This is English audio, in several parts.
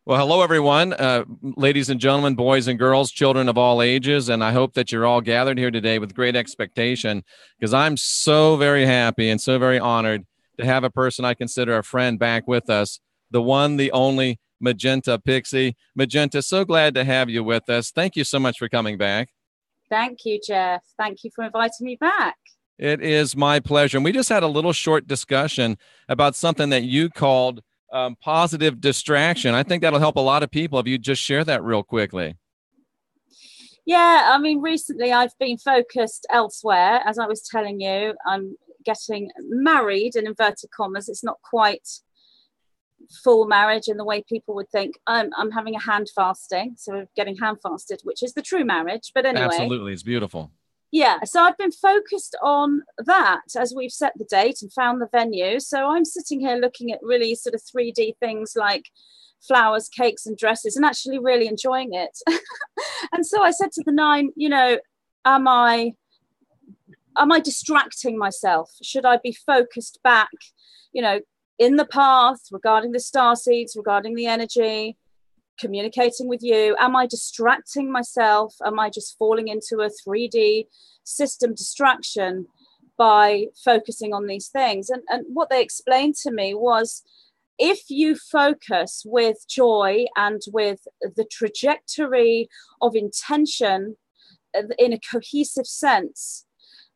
Well, hello, everyone, ladies and gentlemen, boys and girls, children of all ages. And I hope that you're all gathered here today with great expectation because I'm so very happy and so very honored to have a person I consider a friend back with us, the one, the only Magenta Pixie. Magenta, so glad to have you with us. Thank you so much for coming back. Thank you, Jeff. Thank you for inviting me back. It is my pleasure. And we just had a little short discussion about something that you called positive distraction. I think that'll help a lot of people if you just share that real quickly. Yeah, I mean, recently I've been focused elsewhere. As I was telling you, I'm getting married in inverted commas. It's not quite full marriage in the way people would think. I'm having a hand fasting, so we're getting hand fasted, which is the true marriage. But anyway, absolutely, it's beautiful. Yeah, so I've been focused on that as we've set the date and found the venue. So I'm sitting here looking at really sort of 3D things like flowers, cakes, and dresses, and actually really enjoying it. And so I said to the nine, am I distracting myself? Should I be focused back, in the path regarding the star seeds, regarding the energy, communicating with you? Am I distracting myself? Am I just falling into a 3D system distraction by focusing on these things? And what they explained to me was, if you focus with joy and with the trajectory of intention in a cohesive sense,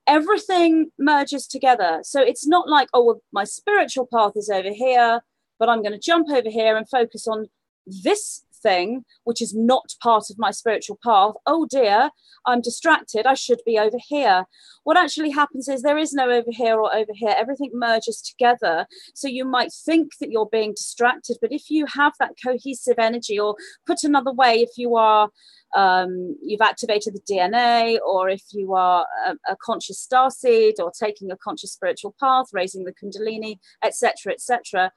everything merges together. So it's not like, oh, well, my spiritual path is over here, but I'm going to jump over here and focus on this thing, which is not part of my spiritual path. Oh dear, I'm distracted. I should be over here. What actually happens is there is no over here or over here. Everything merges together. So you might think that you're being distracted, but if you have that cohesive energy, or put another way, if you are you've activated the DNA, or if you are a conscious starseed, or taking a conscious spiritual path, raising the Kundalini, etc.,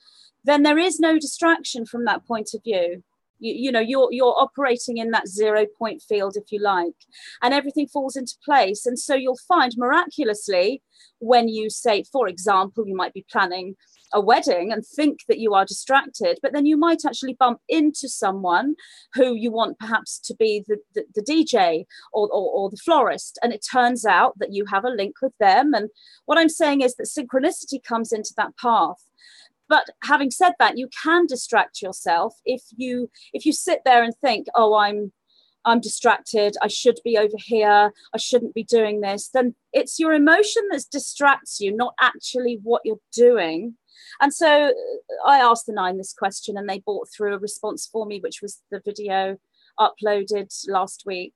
then there is no distraction from that point of view. You're operating in that 0 point field, if you like, and everything falls into place. And so you'll find miraculously, when you say, for example, you might be planning a wedding and think that you are distracted, but then you might actually bump into someone who you want perhaps to be the DJ or the florist, and it turns out that you have a link with them. And what I'm saying is that synchronicity comes into that path. But having said that, you can distract yourself if you sit there and think, oh, I'm distracted, I should be over here, I shouldn't be doing this. Then it's your emotion that distracts you, not actually what you're doing. And so I asked the nine this question, and they brought through a response for me, which was the video uploaded last week.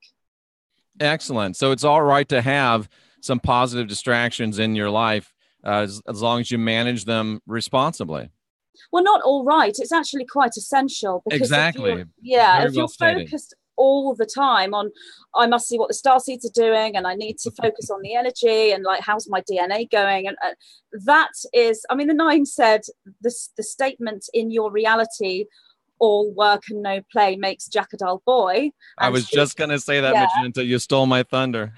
Excellent. So it's all right to have some positive distractions in your life, as long as you manage them responsibly. Well, not all right. It's actually quite essential. Because exactly. If you're focused all the time on, I must see what the star seeds are doing, and I need to focus on the energy, and like, how's my DNA going? And that is, I mean, the nine said the statement, in your reality, all work and no play makes Jack a dull boy. I was just going to say that, Magenta. You stole my thunder.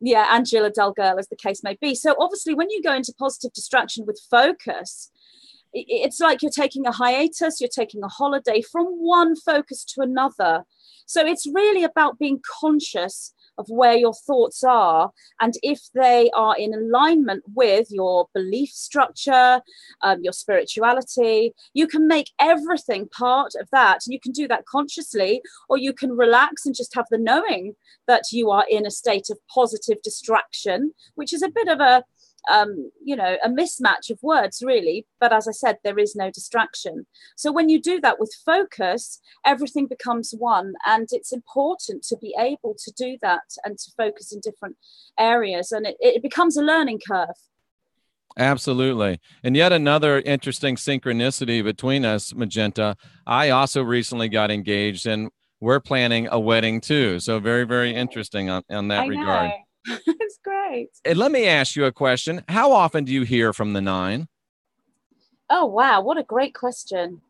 Yeah, and Jill a dull girl, as the case may be. So obviously, when you go into positive distraction with focus, it's like you're taking a hiatus, you're taking a holiday from one focus to another. So it's really about being conscious of where your thoughts are, and if they are in alignment with your belief structure, your spirituality, you can make everything part of that. And you can do that consciously, or you can relax and just have the knowing that you are in a state of positive distraction, which is a bit of a mismatch of words, really. But as I said, there is no distraction. So when you do that with focus, everything becomes one. And it's important to be able to do that and to focus in different areas. And it becomes a learning curve. Absolutely. And yet another interesting synchronicity between us, Magenta. I also recently got engaged, and we're planning a wedding too. So very, very interesting on that regard. It's great. And let me ask you a question. How often do you hear from the nine? Oh, wow. What a great question.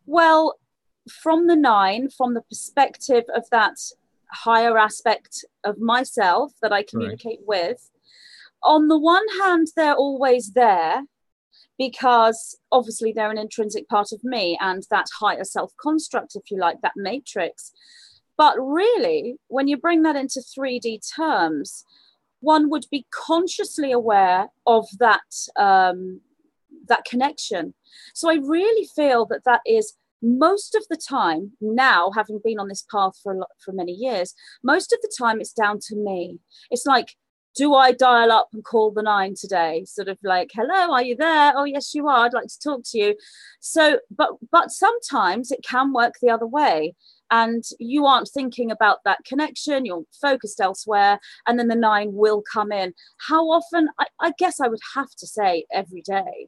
Well, from the nine, from the perspective of that higher aspect of myself that I communicate with, on the one hand, they're always there. because obviously they're an intrinsic part of me and that higher self construct, if you like, that matrix. But really, when you bring that into 3D terms, one would be consciously aware of that, that connection. So I really feel that that is most of the time now, having been on this path for many years, most of the time it's down to me. It's like, do I dial up and call the 9 today? Sort of like, hello, are you there? Oh, yes, you are. I'd like to talk to you. So, but sometimes it can work the other way. And you aren't thinking about that connection, you're focused elsewhere, and then the 9 will come in. How often? I guess I would have to say every day.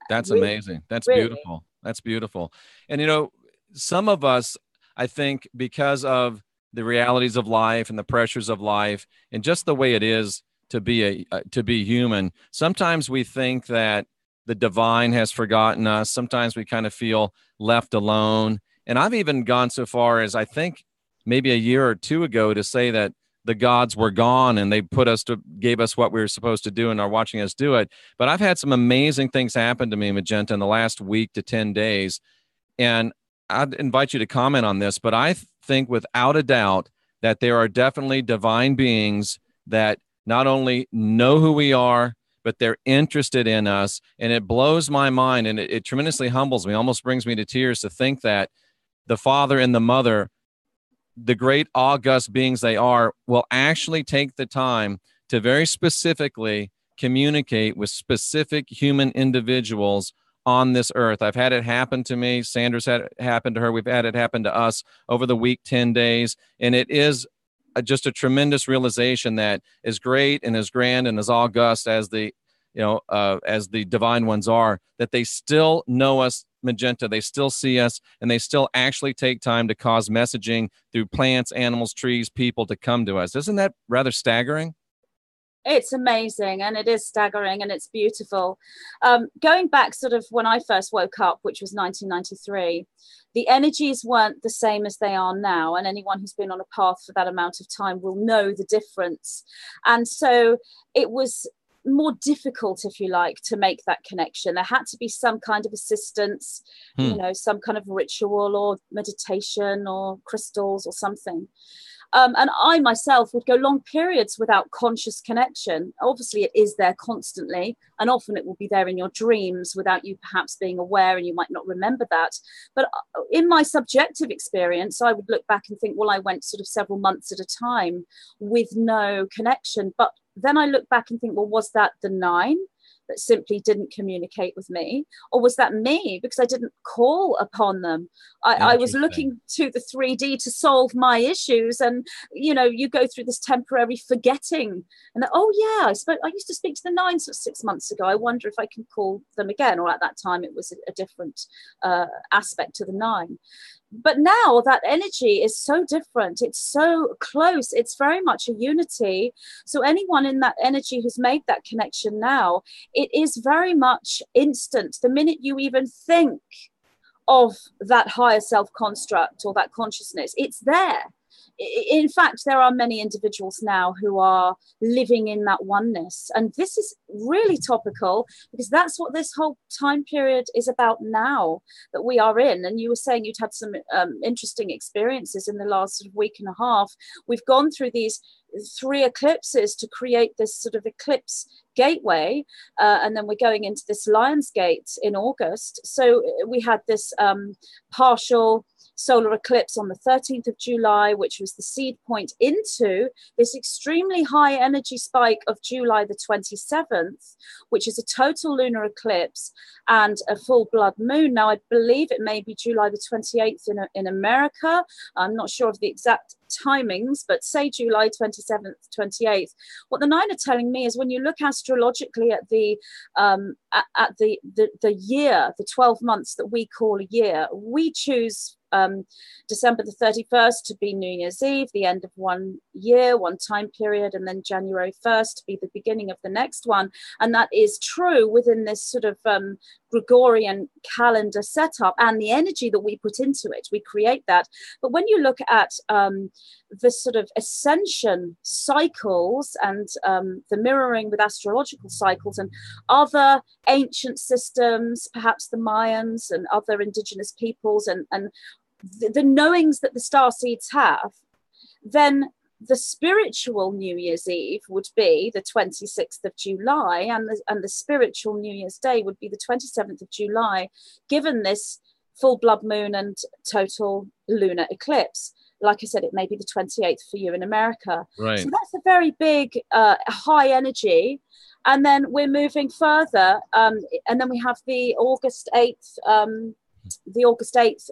That's really, amazing. That's really beautiful. That's beautiful. And, you know, some of us, I think, because of the realities of life and the pressures of life and just the way it is to be to be human, sometimes we think that the divine has forgotten us. Sometimes we kind of feel left alone. And I've even gone so far as, I think maybe a year or two ago, to say that the gods were gone and they gave us what we were supposed to do and are watching us do it. But I've had some amazing things happen to me, Magenta, in the last week to 10 days. And I'd invite you to comment on this, but I think without a doubt that there are definitely divine beings that not only know who we are, but they're interested in us. And it blows my mind, and it tremendously humbles me, almost brings me to tears to think that the Father and the Mother, the great august beings they are, will actually take the time to very specifically communicate with specific human individuals on this earth. I've had it happen to me. Sandra's had it happen to her. We've had it happen to us over the week, 10 days. And it is just a tremendous realization that as great and as grand and as august as the, as the divine ones are, that they still know us, Magenta. They still see us, and they still actually take time to cause messaging through plants, animals, trees, people to come to us. Isn't that rather staggering? It's amazing, and it is staggering, and it's beautiful. Going back sort of when I first woke up, which was 1993, the energies weren't the same as they are now. And anyone who's been on a path for that amount of time will know the difference. And so it was more difficult, if you like, to make that connection. There had to be some kind of assistance, some kind of ritual or meditation or crystals or something. And I myself would go long periods without conscious connection. Obviously, it is there constantly, and often it will be there in your dreams without you perhaps being aware, and you might not remember that. But in my subjective experience, I would look back and think, well, I went sort of several months at a time with no connection. But then I look back and think, well, was that the 9 that simply didn't communicate with me? Or was that me because I didn't call upon them? I was looking to the 3D to solve my issues. And, you go through this temporary forgetting. And I used to speak to the 9 6 months ago. I wonder if I can call them again. Or at that time, it was a different aspect to the 9. But now that energy is so different. It's so close. It's very much a unity. So anyone in that energy who's made that connection now, it is very much instant. The minute you even think of that higher self-construct or that consciousness, it's there. In fact, there are many individuals now who are living in that oneness. And this is really topical because that's what this whole time period is about now that we are in. And you were saying you'd had some interesting experiences in the last sort of week and a half. We've gone through these 3 eclipses to create this sort of eclipse gateway. And then we're going into this Lion's Gate in August. So we had this partial solar eclipse on the 13th of July, which was the seed point into this extremely high energy spike of July the 27th, which is a total lunar eclipse and a full blood moon. Now, I believe it may be July the 28th in America. I'm not sure of the exact timings, but say July 27th, 28th. What the 9 are telling me is when you look astrologically at the year, the 12 months that we call a year, we choose December the 31st to be New Year's Eve, the end of one year, one time period, and then January 1st to be the beginning of the next one. And that is true within this sort of Gregorian calendar setup and the energy that we put into it. We create that. But when you look at the sort of ascension cycles and the mirroring with astrological cycles and other ancient systems, perhaps the Mayans and other indigenous peoples, and the knowings that the starseeds have, then the spiritual New Year's Eve would be the 26th of July, and the spiritual New Year's Day would be the 27th of July, given this full blood moon and total lunar eclipse. Like I said, it may be the 28th for you in America. Right. So that's a very big, high energy. And then we're moving further. And then we have the August 8th, the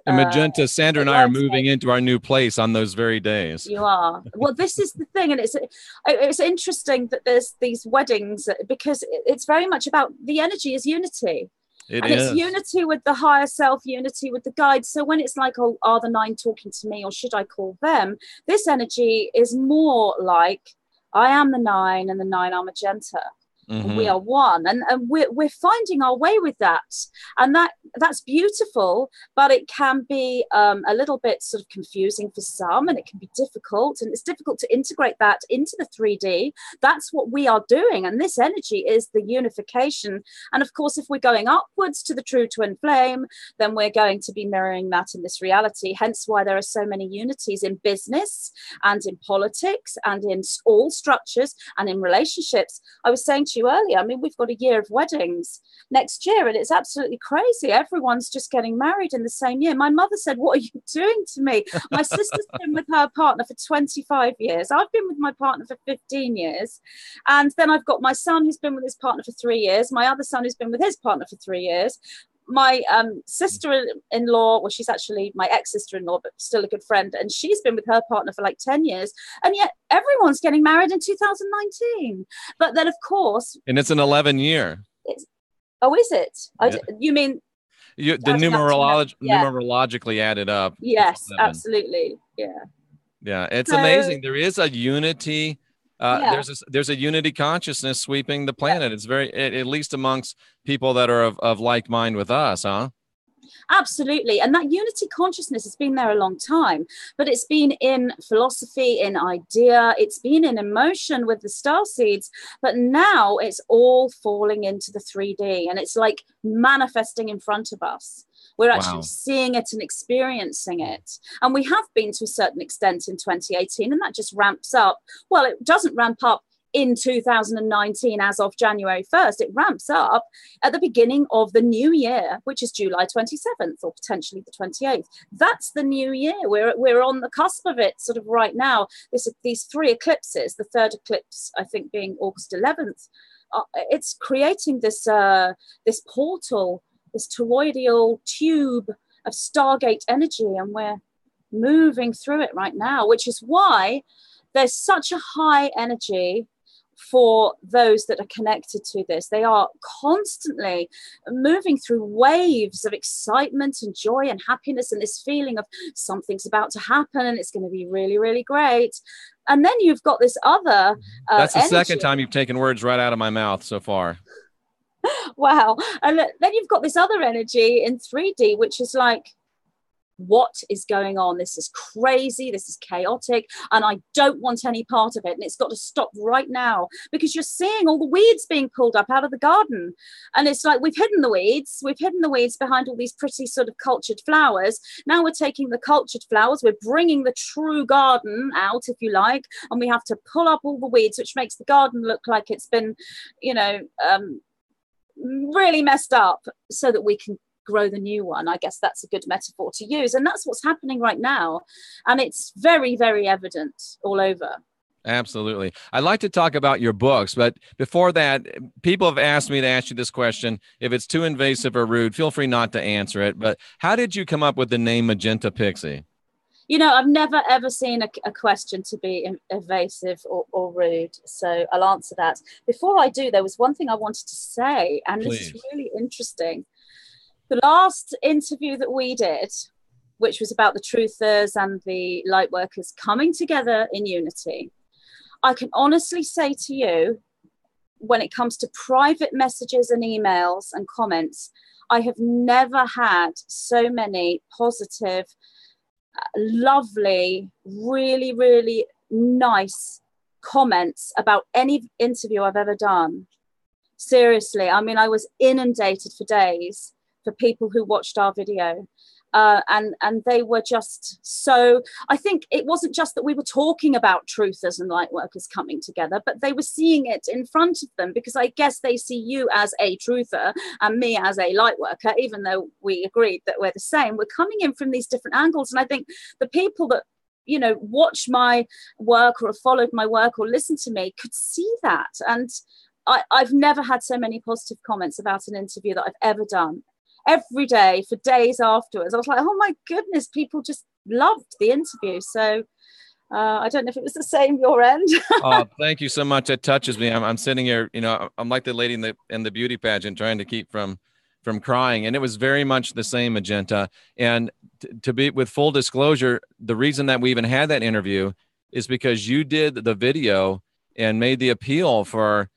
Magenta. Sandra and I are moving into our new place on those very days. You are. Well, this is the thing, and it's interesting that there's these weddings, because it's very much about the energy is unity. It's unity with the higher self, unity with the guides. So when it's like, oh, are the 9 talking to me, or should I call them? This energy is more like, I am the 9 and the 9 are Magenta. Mm-hmm. We are one, and we're finding our way with that, and that's beautiful, but it can be a little bit sort of confusing for some, and it can be difficult, and it's difficult to integrate that into the 3D. That's what we are doing, and this energy is the unification. And of course, if we're going upwards to the true twin flame, then we're going to be mirroring that in this reality, hence why there are so many unities in business and in politics and in all structures and in relationships. I was saying to you earlier, I mean, we've got a year of weddings next year, and it's absolutely crazy. Everyone's just getting married in the same year. My mother said, what are you doing to me? My sister's been with her partner for 25 years. I've been with my partner for 15 years. And then I've got my son who's been with his partner for 3 years. My other son who's been with his partner for 3 years. My sister-in-law, well, she's actually my ex-sister-in-law, but still a good friend, and she's been with her partner for like 10 years, and yet everyone's getting married in 2019. But then, of course... And it's an 11-year. Oh, is it? Yeah. You mean... the numerologically added up. Yes, absolutely. Yeah. Yeah, it's amazing. There is a unity... There's a unity consciousness sweeping the planet. It's very, at least amongst people that are of like mind with us, huh? Absolutely. And that unity consciousness has been there a long time, but it's been in philosophy, in idea, it's been in emotion with the starseeds, but now it's all falling into the 3D, and it's like manifesting in front of us. We're actually seeing it and experiencing it. And we have been to a certain extent in 2018, and that just ramps up. Well, it doesn't ramp up in 2019 as of January 1st. It ramps up at the beginning of the new year, which is July 27th or potentially the 28th. That's the new year. We're on the cusp of it sort of right now. These 3 eclipses, the third eclipse, I think, being August 11th, it's creating this portal, this toroidal tube of Stargate energy, and we're moving through it right now, which is why there's such a high energy for those that are connected to this. They are constantly moving through waves of excitement and joy and happiness, and this feeling of something's about to happen and it's going to be really, really great. And then you've got this other that's the energy. Second time you've taken words right out of my mouth so far. Wow. And then you've got this other energy in 3D, which is like, what is going on? This is crazy. This is chaotic. And I don't want any part of it. And it's got to stop right now, because you're seeing all the weeds being pulled up out of the garden. And it's like, we've hidden the weeds. We've hidden the weeds behind all these pretty sort of cultured flowers. Now we're taking the cultured flowers. We're bringing the true garden out, if you like. And we have to pull up all the weeds, which makes the garden look like it's been, really messed up, so that we can grow the new one. I guess that's a good metaphor to use, and that's what's happening right now, and it's very, very evident all over. Absolutely. I'd like to talk about your books, but before that, people have asked me to ask you this question. If it's too invasive or rude, feel free not to answer it, but how did you come up with the name Magenta Pixie? I've never, ever seen a question to be evasive or rude. So I'll answer that. Before I do, there was one thing I wanted to say, and Please. This is really interesting. The last interview that we did, which was about the truthers and the light workers coming together in unity, I can honestly say to you, when it comes to private messages and emails and comments, I have never had so many positive lovely, really, really nice comments about any interview I've ever done. Seriously, I mean, I was inundated for days for people who watched our video. And they were just so, I think it wasn't just that we were talking about truthers and light workers coming together, but they were seeing it in front of them, because I guess they see you as a truther and me as a light worker, even though we agreed that we're the same. We're coming in from these different angles. And I think the people that, you know, watch my work or have followed my work or listened to me could see that. And I've never had so many positive comments about an interview that I've ever done. Every day for days afterwards, I was like, oh my goodness, people just loved the interview. So I don't know if it was the same your end. Oh, thank you so much. It touches me. I'm sitting here, you know, I'm like the lady in the beauty pageant trying to keep from crying. And it was very much the same, Magenta. And to be with full disclosure, the reason that we even had that interview is because you did the video and made the appeal for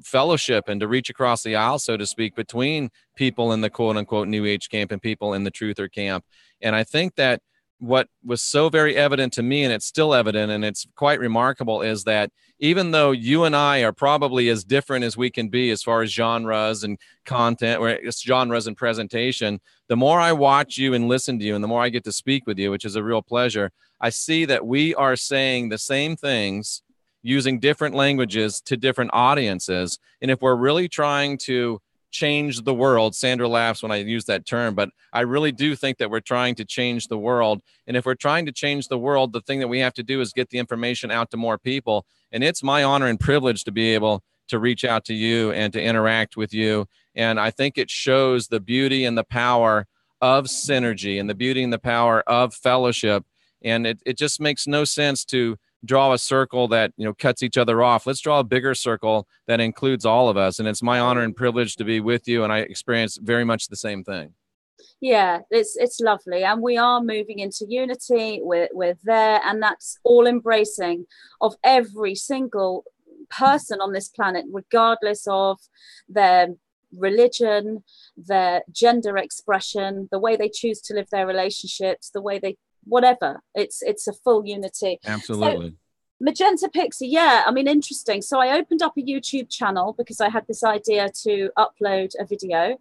fellowship and to reach across the aisle, so to speak, between people in the quote unquote new age camp and people in the truther camp. And I think that what was so very evident to me, and it's still evident, and it's quite remarkable, is that even though you and I are probably as different as we can be as far as genres and content, or genres and presentation, the more I watch you and listen to you, and the more I get to speak with you, which is a real pleasure, I see that we are saying the same things using different languages to different audiences. And if we're really trying to change the world, Sandra laughs when I use that term, but I really do think that we're trying to change the world. And if we're trying to change the world, the thing that we have to do is get the information out to more people. And it's my honor and privilege to be able to reach out to you and to interact with you. And I think it shows the beauty and the power of synergy and the beauty and the power of fellowship. And it just makes no sense to draw a circle that, you know, cuts each other off. Let's draw a bigger circle that includes all of us. And it's my honor and privilege to be with you. And I experience very much the same thing. Yeah, it's lovely. And we are moving into unity. We're there. And that's all embracing of every single person on this planet, regardless of their religion, their gender expression, the way they choose to live their relationships, the way they, whatever. It's a full unity. Absolutely. So, Magenta Pixie, yeah, I mean, interesting. So I opened up a YouTube channel because I had this idea to upload a video.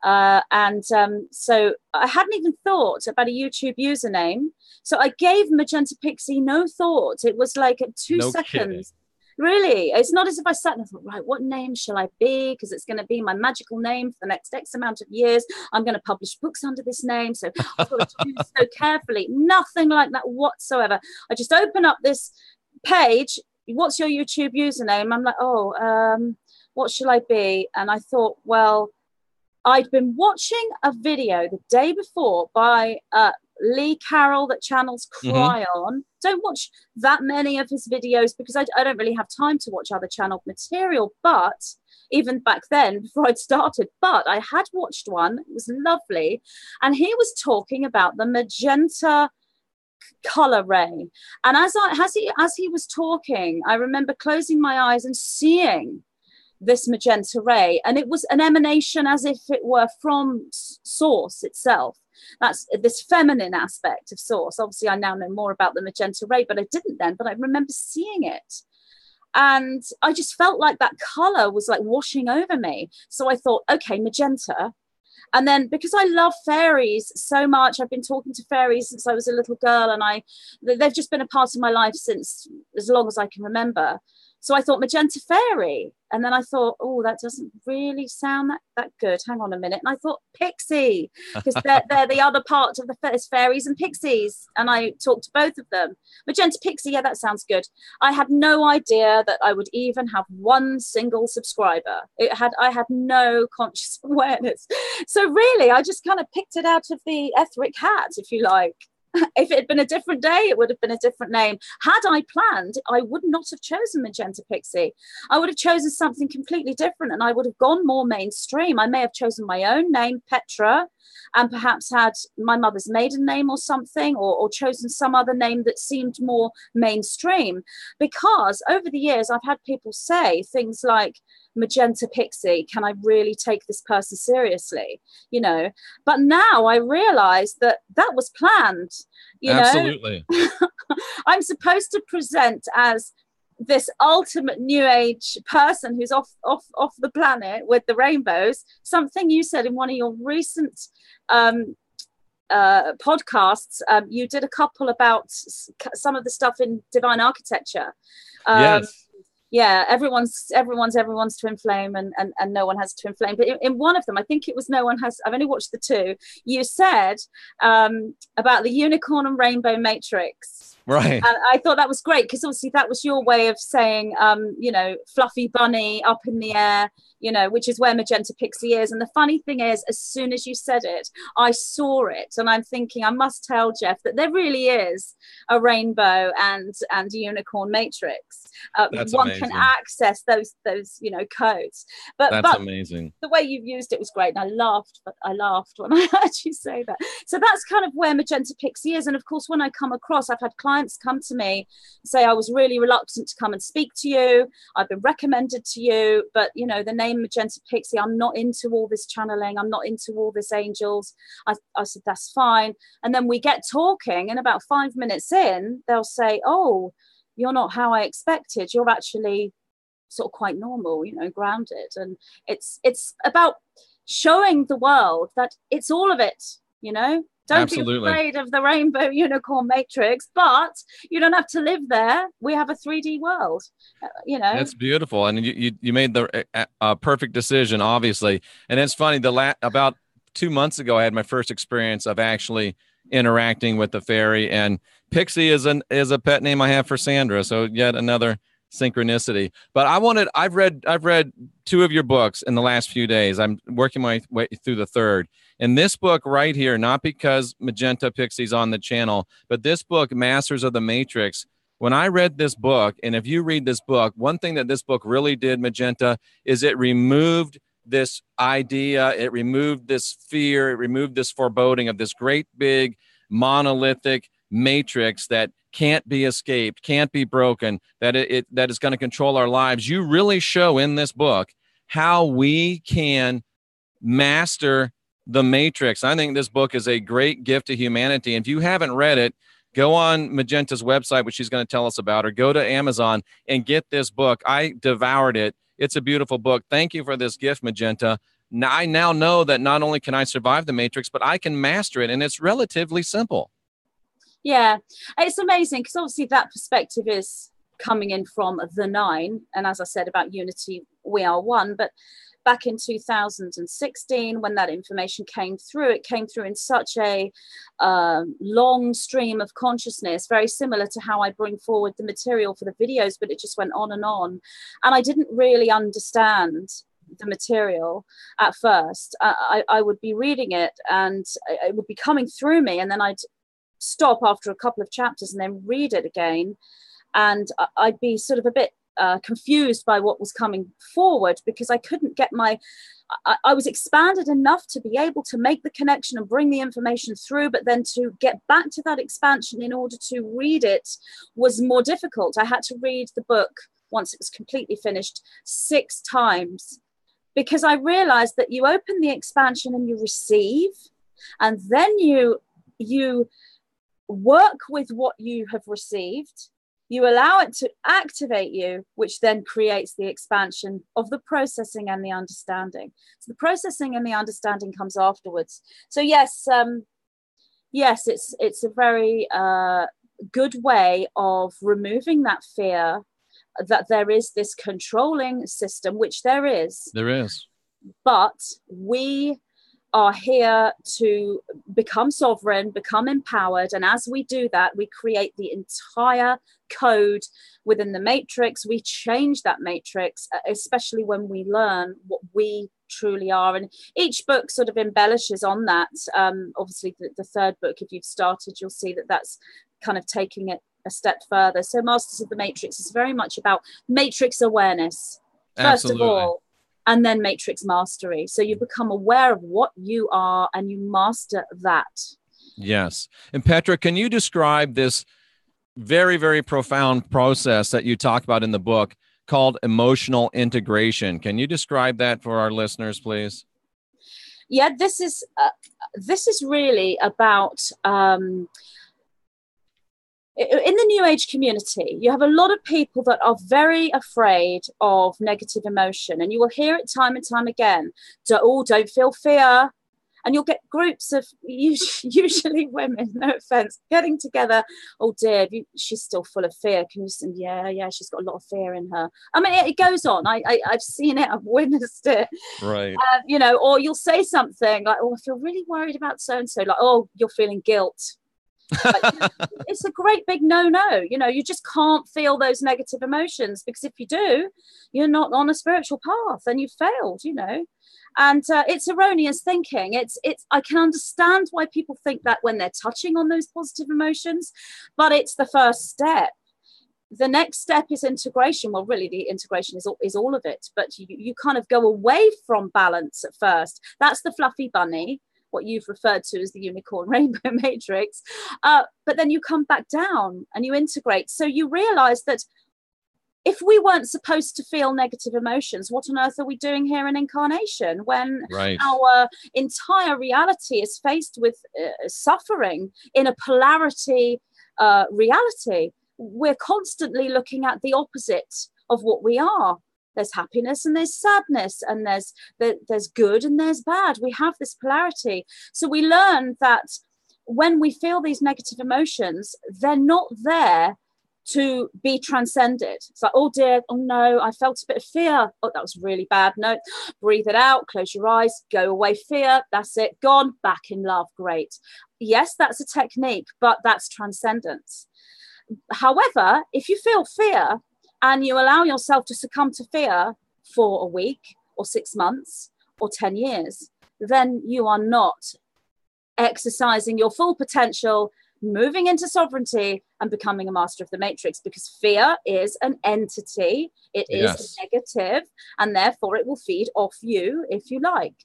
So I hadn't even thought about a YouTube username. So I gave Magenta Pixie no thought. It was like 2 seconds. Kidding. Really, it's not as if I sat and thought, right, what name shall I be? Because it's going to be my magical name for the next X amount of years. I'm going to publish books under this name. So I've got to choose so carefully. Nothing like that whatsoever. I just open up this page. What's your YouTube username? I'm like, what shall I be? And I thought, well, I'd been watching a video the day before by Lee Carroll that channels Cry On. Don't watch that many of his videos because I don't really have time to watch other channel material, but even back then before I'd started, but I had watched one. It was lovely. And he was talking about the magenta color ray. And as he was talking, I remember closing my eyes and seeing this magenta ray, and it was an emanation as if it were from source itself. That's this feminine aspect of source. Obviously I now know more about the magenta ray, but I didn't then, but I remember seeing it. And I just felt like that color was like washing over me. So I thought, okay, magenta. And then because I love fairies so much, I've been talking to fairies since I was a little girl, and they've just been a part of my life since as long as I can remember. So I thought magenta fairy. And then I thought, oh, that doesn't really sound that good. Hang on a minute. And I thought pixie, because they're the other part of the fairies and pixies. And I talked to both of them. Magenta Pixie, yeah, that sounds good. I had no idea that I would even have one single subscriber. I had no conscious awareness. So really, I just kind of picked it out of the etheric hat, if you like. If it had been a different day, it would have been a different name. Had I planned, I would not have chosen Magenta Pixie. I would have chosen something completely different, and I would have gone more mainstream. I may have chosen my own name, Petra, and perhaps had my mother's maiden name or something, or chosen some other name that seemed more mainstream. Because over the years, I've had people say things like, Magenta Pixie, can I really take this person seriously? You know, but now I realize that that was planned. You Absolutely. know, I'm supposed to present as this ultimate new age person who's off the planet with the rainbows. Something you said in one of your recent podcasts, you did a couple about some of the stuff in divine architecture. Yes. Yeah, everyone's twin flame, and no one has twin flame. But in one of them, I think it was no one has. I've only watched the two. You said about the unicorn and rainbow matrix. Right. And I thought that was great, because obviously that was your way of saying, you know, fluffy bunny up in the air, you know, which is where Magenta Pixie is. And the funny thing is, as soon as you said it, I saw it, and I'm thinking, I must tell Jeff that there really is a rainbow and unicorn matrix. One amazing. can access those you know, codes. But amazing. The way you've used it was great, and I laughed when I heard you say that. So that's kind of where Magenta Pixie is. And of course, when I come across, I've had clients come to me say, I was really reluctant to come and speak to you, I've been recommended to you, but you know, the name Magenta Pixie, I'm not into all this channeling, I'm not into all this angels. I said, that's fine. And then we get talking, and about 5 minutes in, they'll say, oh, you're not how I expected, you're actually sort of quite normal, you know, grounded. And it's about showing the world that it's all of it, you know. Don't Absolutely. be afraid of the rainbow unicorn matrix, but you don't have to live there. We have a 3D world, you know. That's beautiful. And you made the perfect decision, obviously. And it's funny, about 2 months ago, I had my first experience of actually interacting with the fairy, and Pixie is a pet name I have for Sandra. So yet another synchronicity. But I've read 2 of your books in the last few days. I'm working my way through the third. And this book right here, not because Magenta Pixie's on the channel, but this book, Masters of the Matrix, when I read this book, and if you read this book, one thing that this book really did, Magenta, is it removed this idea, it removed this fear, it removed this foreboding of this great big monolithic matrix that can't be escaped, can't be broken, that that is going to control our lives. You really show in this book how we can master the matrix. I think this book is a great gift to humanity. And if you haven't read it, go on Magenta's website, which she's going to tell us about, or go to Amazon and get this book. I devoured it. It's a beautiful book. Thank you for this gift, Magenta. Now, I now know that not only can I survive the matrix, but I can master it. And it's relatively simple. Yeah, it's amazing, because obviously that perspective is coming in from the 9. And as I said about unity, we are one. But back in 2016, when that information came through, it came through in such a long stream of consciousness, very similar to how I bring forward the material for the videos, but it just went on. And I didn't really understand the material at first. I would be reading it, and it would be coming through me, and then I'd stop after a couple of chapters and then read it again, and I'd be sort of a bit confused by what was coming forward, because I couldn't get I was expanded enough to be able to make the connection and bring the information through, but then to get back to that expansion in order to read it was more difficult. I had to read the book, once it was completely finished, 6 times, because I realized that you open the expansion and you receive, and then you work with what you have received, you allow it to activate you, which then creates the expansion of the processing and the understanding. So the processing and the understanding comes afterwards. So yes, it's a very good way of removing that fear that there is this controlling system, which there is. There is. But we are here to become sovereign, become empowered. And as we do that, we create the entire code within the matrix. We change that matrix, especially when we learn what we truly are. And each book sort of embellishes on that. Obviously, the third book, if you've started, you'll see that that's kind of taking it a step further. So Masters of the Matrix is very much about matrix awareness, first Absolutely. of all, and then matrix mastery. So you become aware of what you are and you master that. Yes. And Petra, can you describe this very, very profound process that you talk about in the book called emotional integration. Can you describe that for our listeners, please? Yeah, this is really about in the New Age community, you have a lot of people that are very afraid of negative emotion, and you will hear it time and time again. Don't feel fear. And you'll get groups of usually women, no offense, getting together. Oh dear, she's still full of fear. Can you say, yeah, she's got a lot of fear in her. I mean, it goes on. I've seen it. I've witnessed it. Right. You know, or you'll say something like, oh, I feel really worried about so-and-so. Like, oh, you're feeling guilt. Like, it's a great big no. You know, you just can't feel those negative emotions, because if you do, you're not on a spiritual path and you've failed, you know. And it's erroneous thinking. It's I can understand why people think that when they're touching on those positive emotions, but it's the first step. The next step is integration. Well, really, the integration is all of it, but you kind of go away from balance at first. That's the fluffy bunny, what you've referred to as the unicorn rainbow matrix. But then you come back down and you integrate. So you realize that if we weren't supposed to feel negative emotions, what on earth are we doing here in incarnation when our entire reality is faced with suffering in a polarity reality? We're constantly looking at the opposite of what we are. There's happiness and there's sadness, and there's good and there's bad. We have this polarity. So we learn that when we feel these negative emotions, they're not there to be transcended. It's like, oh dear, oh no, I felt a bit of fear. Oh, that was really bad. No, breathe it out, close your eyes, go away fear. That's it, gone, back in love. Great. Yes, that's a technique, but that's transcendence. However, if you feel fear and you allow yourself to succumb to fear for a week or 6 months or 10 years, then you are not exercising your full potential, moving into sovereignty and becoming a master of the matrix, because fear is an entity. It is negative, and therefore it will feed off you if you like.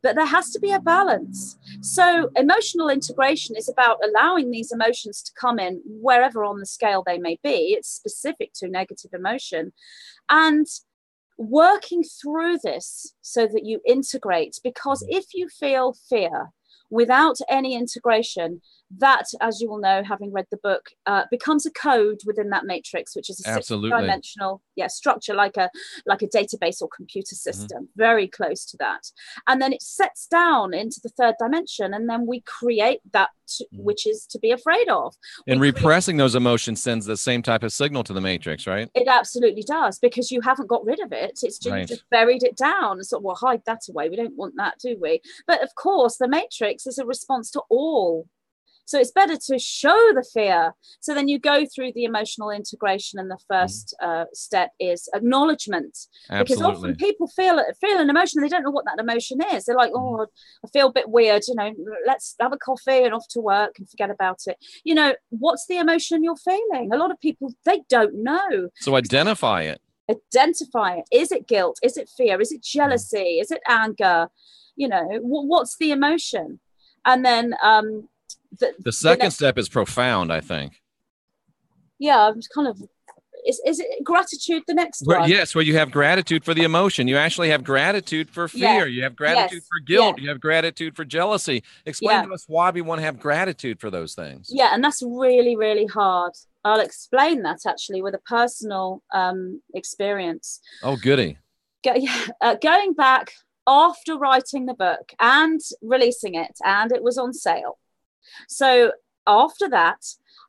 But there has to be a balance. So emotional integration is about allowing these emotions to come in wherever on the scale they may be. It's specific to negative emotion, and working through this so that you integrate, because if you feel fear without any integration, that, as you will know, having read the book, becomes a code within that matrix, which is a six-dimensional structure, like a database or computer system, very close to that. And then it sets down into the third dimension, and then we create that which is to be afraid of. And repressing those emotions sends the same type of signal to the matrix, right? It absolutely does, because you haven't got rid of it. It's just, you just buried it down. So, well, hide that away. We don't want that, do we? But of course, the matrix is a response to all. So it's better to show the fear. So then you go through the emotional integration, and the first step is acknowledgement. Because often people feel an emotion, they don't know what that emotion is. They're like, oh, I feel a bit weird, you know, let's have a coffee and off to work and forget about it. You know, what's the emotion you're feeling? A lot of people, they don't know. So identify it. Identify it. Is it guilt? Is it fear? Is it jealousy? Is it anger? You know, what's the emotion? And then the second step is profound, I think. Yeah, I'm kind of, is it gratitude the next one? Yes, where you have gratitude for the emotion. You actually have gratitude for fear. You have gratitude for guilt. You have gratitude for jealousy. Explain to us why we want to have gratitude for those things. Yeah, and that's really, really hard. I'll explain that actually with a personal experience. Oh, goody. Going back after writing the book and releasing it, and it was on sale. So after that,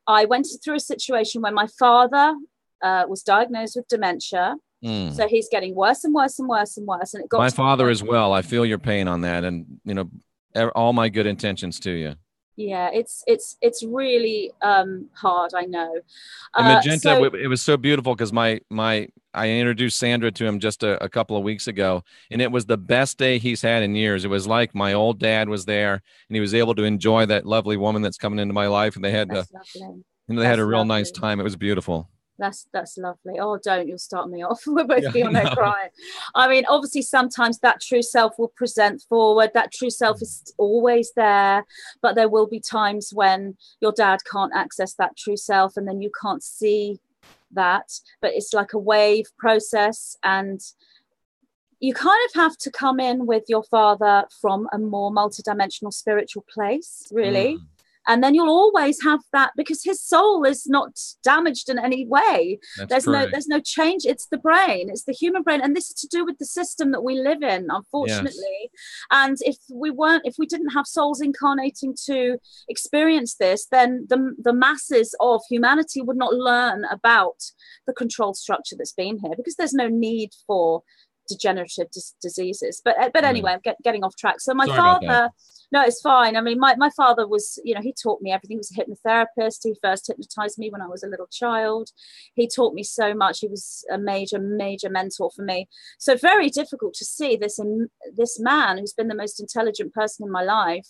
I went through a situation where my father was diagnosed with dementia. So he's getting worse and worse and worse and worse. And it got my father as well. I feel your pain on that, and you know, all my good intentions to you. Yeah, it's really hard, I know. Magenta, it was so beautiful because I introduced Sandra to him just a couple of weeks ago, and it was the best day he's had in years. It was like my old dad was there, and he was able to enjoy that lovely woman that's coming into my life, and they had had a real nice time. It was beautiful. That's lovely. Oh, you'll start me off. We're both feeling there crying. I mean, obviously, sometimes that true self will present forward. That true self is always there, but there will be times when your dad can't access that true self, and then you can't see that, but it's like a wave process, and you kind of have to come in with your father from a more multidimensional spiritual place, really. And then you'll always have that, because his soul is not damaged in any way. There's no change. It's the brain, it's the human brain, and this is to do with the system that we live in, unfortunately. Yes. And if we didn't have souls incarnating to experience this, then the masses of humanity would not learn about the control structure that's been here, because there's no need for degenerative diseases. But anyway, I'm getting off track. So my father, no, it's fine. I mean, my father was, he taught me everything. He was a hypnotherapist. He first hypnotized me when I was a little child. He taught me so much. He was a major mentor for me. So very difficult to see this man who's been the most intelligent person in my life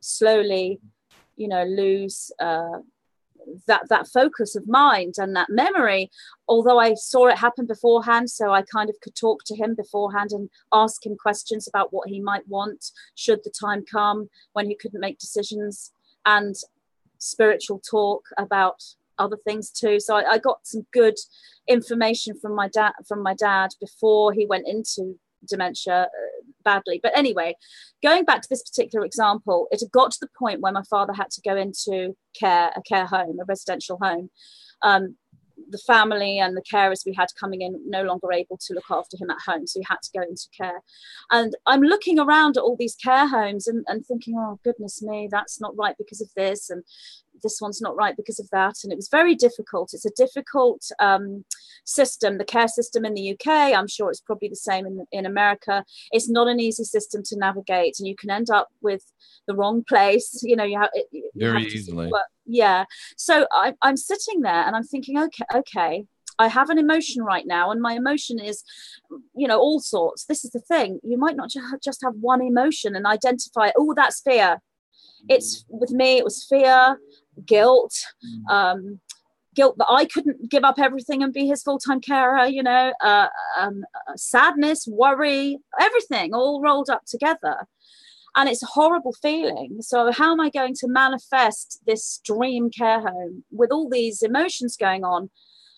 slowly, lose that focus of mind and that memory, although I saw it happen beforehand. So I kind of could talk to him beforehand and ask him questions about what he might want should the time come when he couldn't make decisions, and spiritual talk about other things too. So I got some good information from my dad before he went into dementia badly. But anyway, going back to this particular example, it had got to the point where my father had to go into a care home, a residential home. The family and the carers we had coming in no longer able to look after him at home, so he had to go into care. And I'm looking around at all these care homes and thinking, oh goodness me, that's not right because of this, and this one's not right because of that. And it was very difficult. It's a difficult system, the care system in the UK. I'm sure it's probably the same in America. It's not an easy system to navigate, and you can end up with the wrong place. You have very to easily. Yeah. So I'm sitting there and I'm thinking, okay, I have an emotion right now, and my emotion is, all sorts. This is the thing. You might not just have one emotion and identify, oh, that's fear. It's, with me, it was fear, guilt, guilt that I couldn't give up everything and be his full-time carer, sadness, worry, everything all rolled up together. And it's a horrible feeling. So how am I going to manifest this dream care home with all these emotions going on?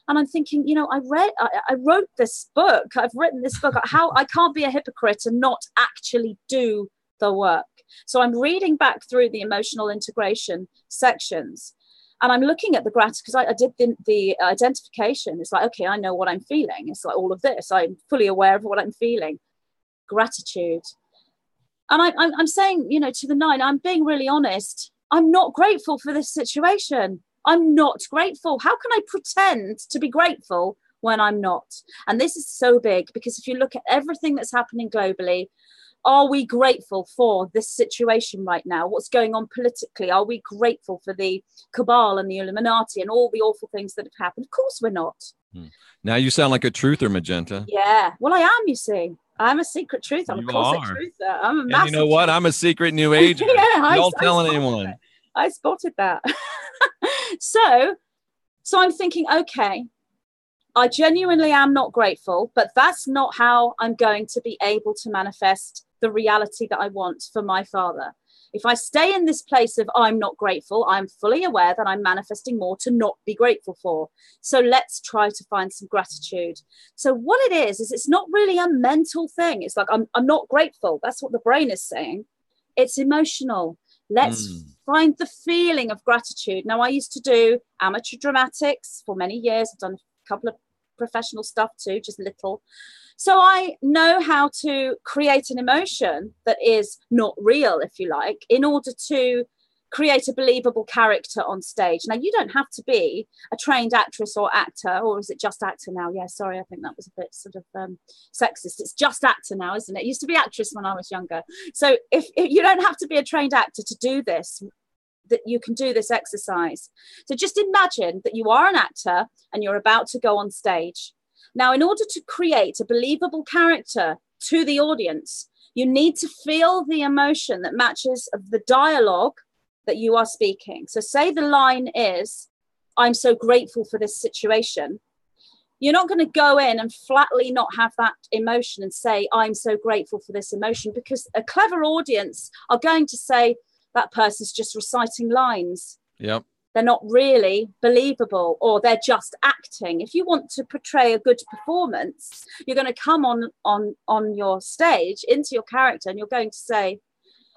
And I'm thinking, I wrote this book. I've written this book. How I can't be a hypocrite and not actually do the work. So I'm reading back through the emotional integration sections, and I'm looking at the gratitude, because I did the identification. It's like, okay, I know what I'm feeling. It's like all of this. I'm fully aware of what I'm feeling. Gratitude. And I'm saying, to the nine, I'm being really honest. I'm not grateful for this situation. I'm not grateful. How can I pretend to be grateful when I'm not? And this is so big, because if you look at everything that's happening globally, are we grateful for this situation right now? What's going on politically? Are we grateful for the cabal and the Illuminati and all the awful things that have happened? Of course we're not. Now you sound like a truther, Magenta. Yeah. Well, I am, you see. I'm a secret truther. I'm a closet truther. I'm a massive. And you know what? I'm a secret new ager. Yeah, Don't tell anyone. I spotted that. So I'm thinking, okay, I genuinely am not grateful, but that's not how I'm going to be able to manifest the reality that I want for my father. If I stay in this place of I'm not grateful, I'm fully aware that I'm manifesting more to not be grateful for. So let's try to find some gratitude. So what it is it's not really a mental thing. It's like, I'm not grateful. That's what the brain is saying. It's emotional. Let's find the feeling of gratitude. Now, I used to do amateur dramatics for many years. I've done a couple of professional stuff too, just little. So I know how to create an emotion that is not real, if you like, in order to create a believable character on stage. Now, you don't have to be a trained actress or actor, or is it just actor now? Yeah, sorry, I think that was a bit sort of sexist. It's just actor now, isn't it? It used to be actress when I was younger. So if you don't have to be a trained actor to do this, that you can do this exercise. So just imagine that you are an actor and you're about to go on stage. Now, in order to create a believable character to the audience, you need to feel the emotion that matches the dialogue that you are speaking. So say the line is, I'm so grateful for this situation. You're not going to go in and flatly not have that emotion and say, I'm so grateful for this emotion, because a clever audience are going to say, that person's just reciting lines. Yep. they're not really believable, or they're just acting. If you want to portray a good performance, you're going to come on your stage into your character, and you're going to say,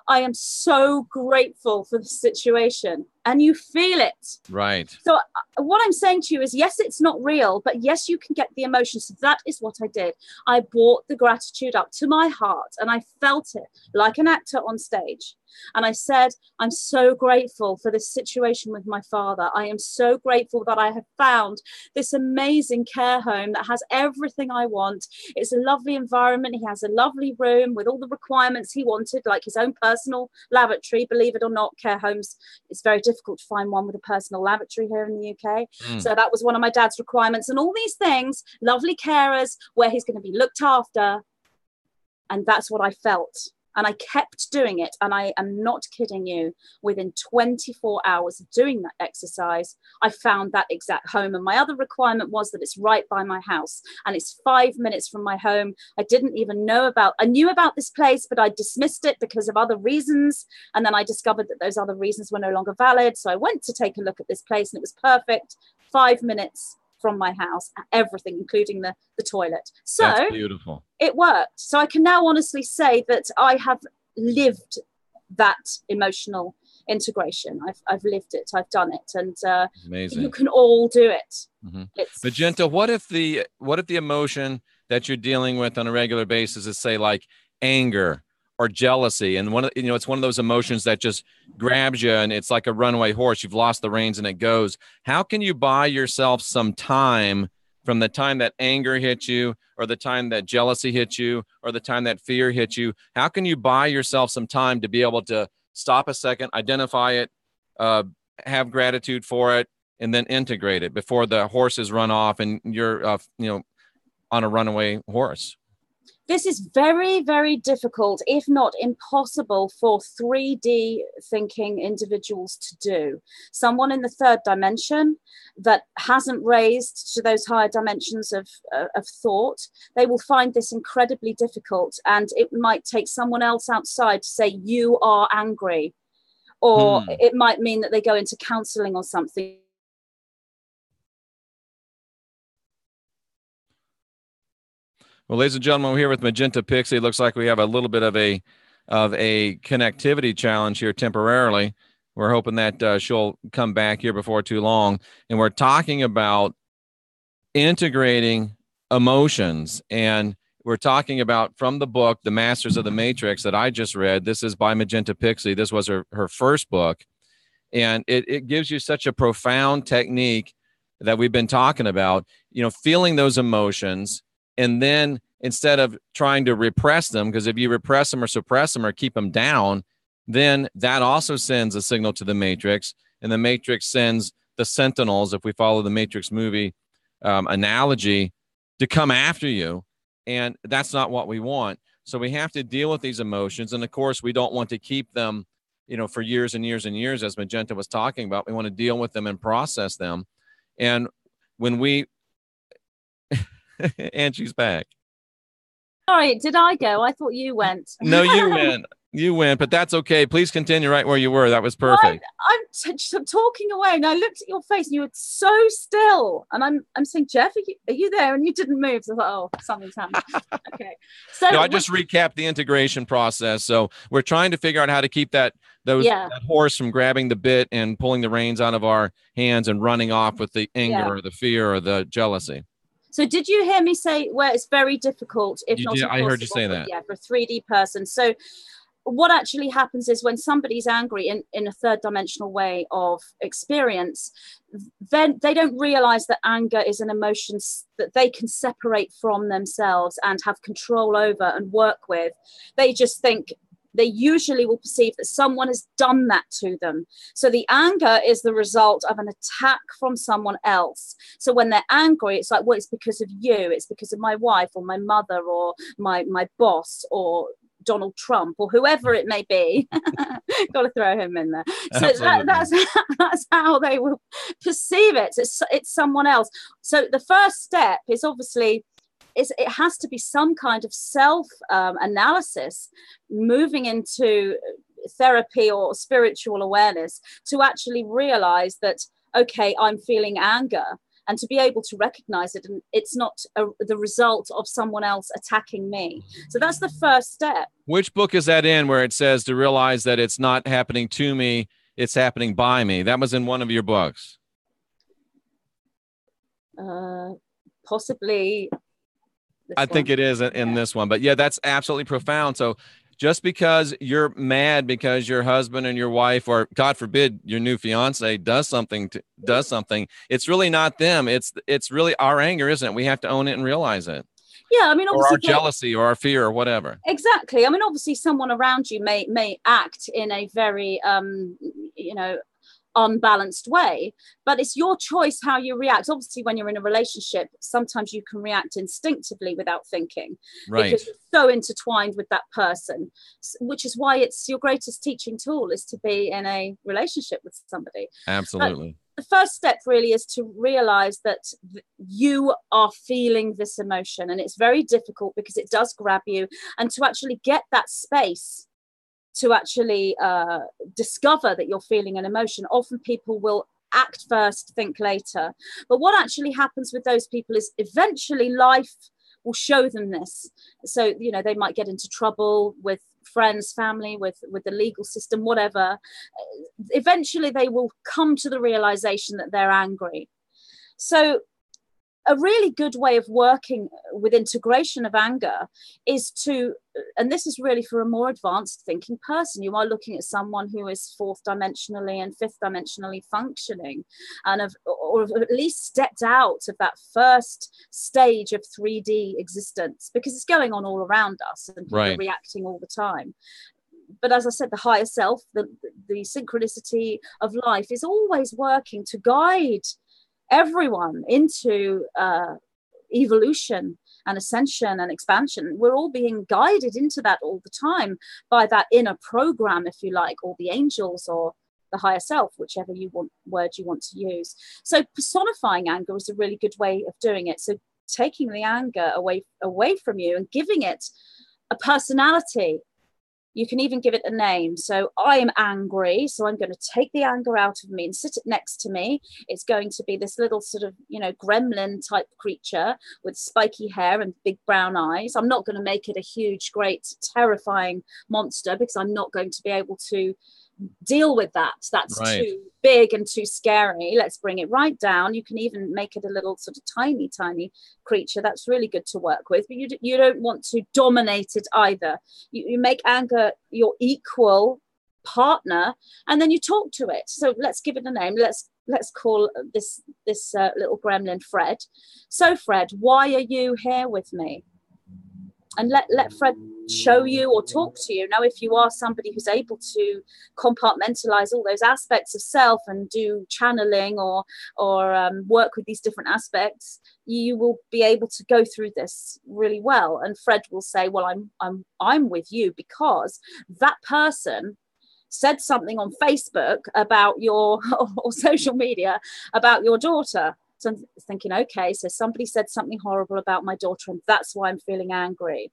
I am so grateful for the situation, and you feel it. Right. So what I'm saying to you is, yes, it's not real, but yes, you can get the emotions. So that is what I did. I brought the gratitude up to my heart, and I felt it like an actor on stage. And I said, I'm so grateful for this situation with my father. I am so grateful that I have found this amazing care home that has everything I want. It's a lovely environment. He has a lovely room with all the requirements he wanted, like his own personal lavatory. Believe it or not, care homes, it's very difficult to find one with a personal lavatory here in the UK. So that was one of my dad's requirements, and all these things, lovely carers where he's going to be looked after. And that's what I felt. And I kept doing it. And I am not kidding you. Within 24 hours of doing that exercise, I found that exact home. And my other requirement was that it's right by my house. And it's 5 minutes from my home. I knew about this place, but I dismissed it because of other reasons. And then I discovered that those other reasons were no longer valid. So I went to take a look at this place, and it was perfect. 5 minutes from my house, everything, including the toilet. So that's beautiful. It worked. So I can now honestly say that I have lived that emotional integration. I've lived it. I've done it, and amazing. You can all do it. Magenta, what if the emotion that you're dealing with on a regular basis is, say, like anger or jealousy, and it's one of those emotions that just grabs you, and it's like a runaway horse. You've lost the reins and it goes. How can you buy yourself some time from the time that anger hits you, or the time that jealousy hits you, or the time that fear hits you? How can you buy yourself some time to be able to stop a second, identify it, have gratitude for it, and then integrate it before the horses run off and you're on a runaway horse? This is very, very difficult, if not impossible, for 3D thinking individuals to do. Someone in the third dimension that hasn't raised to those higher dimensions of thought, they will find this incredibly difficult. And it might take someone else outside to say, you are angry. Or it might mean that they go into counseling or something. Well, ladies and gentlemen, we're here with Magenta Pixie. It looks like we have a little bit of a connectivity challenge here temporarily. We're hoping that she'll come back here before too long. And we're talking about integrating emotions. And we're talking about, from the book, The Masters of the Matrix, that I just read. This is by Magenta Pixie. This was her first book. And it gives you such a profound technique that we've been talking about, feeling those emotions. And then instead of trying to repress them, because if you repress them or suppress them or keep them down, then that also sends a signal to the Matrix. And the Matrix sends the Sentinels, if we follow the Matrix movie analogy, to come after you. And that's not what we want. So we have to deal with these emotions. And of course, we don't want to keep them, for years and years and years, as Magenta was talking about. We want to deal with them and process them. And when we and she's back. Sorry, did I go? I thought you went. No, you went. You went, but that's okay. Please continue right where you were. That was perfect. I'm talking away, and I looked at your face, and you were so still. And I'm saying, Jeff, are you there? And you didn't move. So I thought, oh, something's happened. Okay. So I just recapped the integration process. So we're trying to figure out how to keep that horse from grabbing the bit and pulling the reins out of our hands and running off with the anger or the fear or the jealousy. So did you hear me say where it's very difficult, if not impossible? I heard you say that. Yeah, for a 3D person. So what actually happens is, when somebody's angry in a third dimensional way of experience, then they don't realize that anger is an emotion that they can separate from themselves and have control over and work with. They just think, they usually will perceive that someone has done that to them. So the anger is the result of an attack from someone else. So when they're angry, it's like, well, it's because of you. It's because of my wife or my mother or my boss or Donald Trump or whoever it may be. Got to throw him in there. So that's how they will perceive it. It's someone else. So the first step is obviously, it has to be some kind of self analysis, moving into therapy or spiritual awareness to actually realize that, okay, I'm feeling anger, and to be able to recognize it, and it's not the result of someone else attacking me. So that's the first step. Which book is that in, where it says to realize that it's not happening to me, it's happening by me? That was in one of your books. Possibly. I think it is in this one, but yeah, that's absolutely profound. So just because you're mad because your husband and your wife, or God forbid, your new fiance does something, it's really not them. It's really our anger, isn't it? We have to own it and realize it. Yeah, I mean, obviously, or our jealousy or our fear or whatever. Exactly. I mean, obviously, someone around you may act in a very, unbalanced way, but it's your choice how you react. Obviously, when you're in a relationship, sometimes you can react instinctively without thinking, right? Because you're so intertwined with that person, which is why it's your greatest teaching tool, is to be in a relationship with somebody. Absolutely. But the first step really is to realize that you are feeling this emotion, and it's very difficult because it does grab you, and to actually get that space to actually discover that you're feeling an emotion. Often people will act first, think later. But what actually happens with those people is eventually life will show them this. So, they might get into trouble with friends, family, with the legal system, whatever. Eventually they will come to the realization that they're angry. So a really good way of working with integration of anger is to, and this is really for a more advanced thinking person, you are looking at someone who is fourth dimensionally and fifth dimensionally functioning, and or have at least stepped out of that first stage of 3D existence, because it's going on all around us and people are reacting all the time. But as I said, the higher self, the synchronicity of life is always working to guide everyone into evolution and ascension and expansion. We're all being guided into that all the time by that inner program, if you like, or the angels or the higher self, whichever word you want to use. So personifying anger is a really good way of doing it. So taking the anger away from you and giving it a personality. You can even give it a name. So I am angry, so I'm going to take the anger out of me and sit it next to me. It's going to be this little sort of, gremlin type creature with spiky hair and big brown eyes. I'm not going to make it a huge, great, terrifying monster, because I'm not going to be able to deal with that. That's too big and too scary. Let's bring it right down. You can even make it a little sort of tiny creature. That's really good to work with, but you don't want to dominate it either. You make anger your equal partner, and then you talk to it. So let's give it a name. Let's call this little gremlin Fred. So Fred, why are you here with me? And let Fred show you or talk to you. Now, if you are somebody who's able to compartmentalize all those aspects of self and do channeling or work with these different aspects, you will be able to go through this really well. And Fred will say, well, I'm with you because that person said something on Facebook about your or social media about your daughter. So I'm thinking, okay, so somebody said something horrible about my daughter, and that's why I'm feeling angry.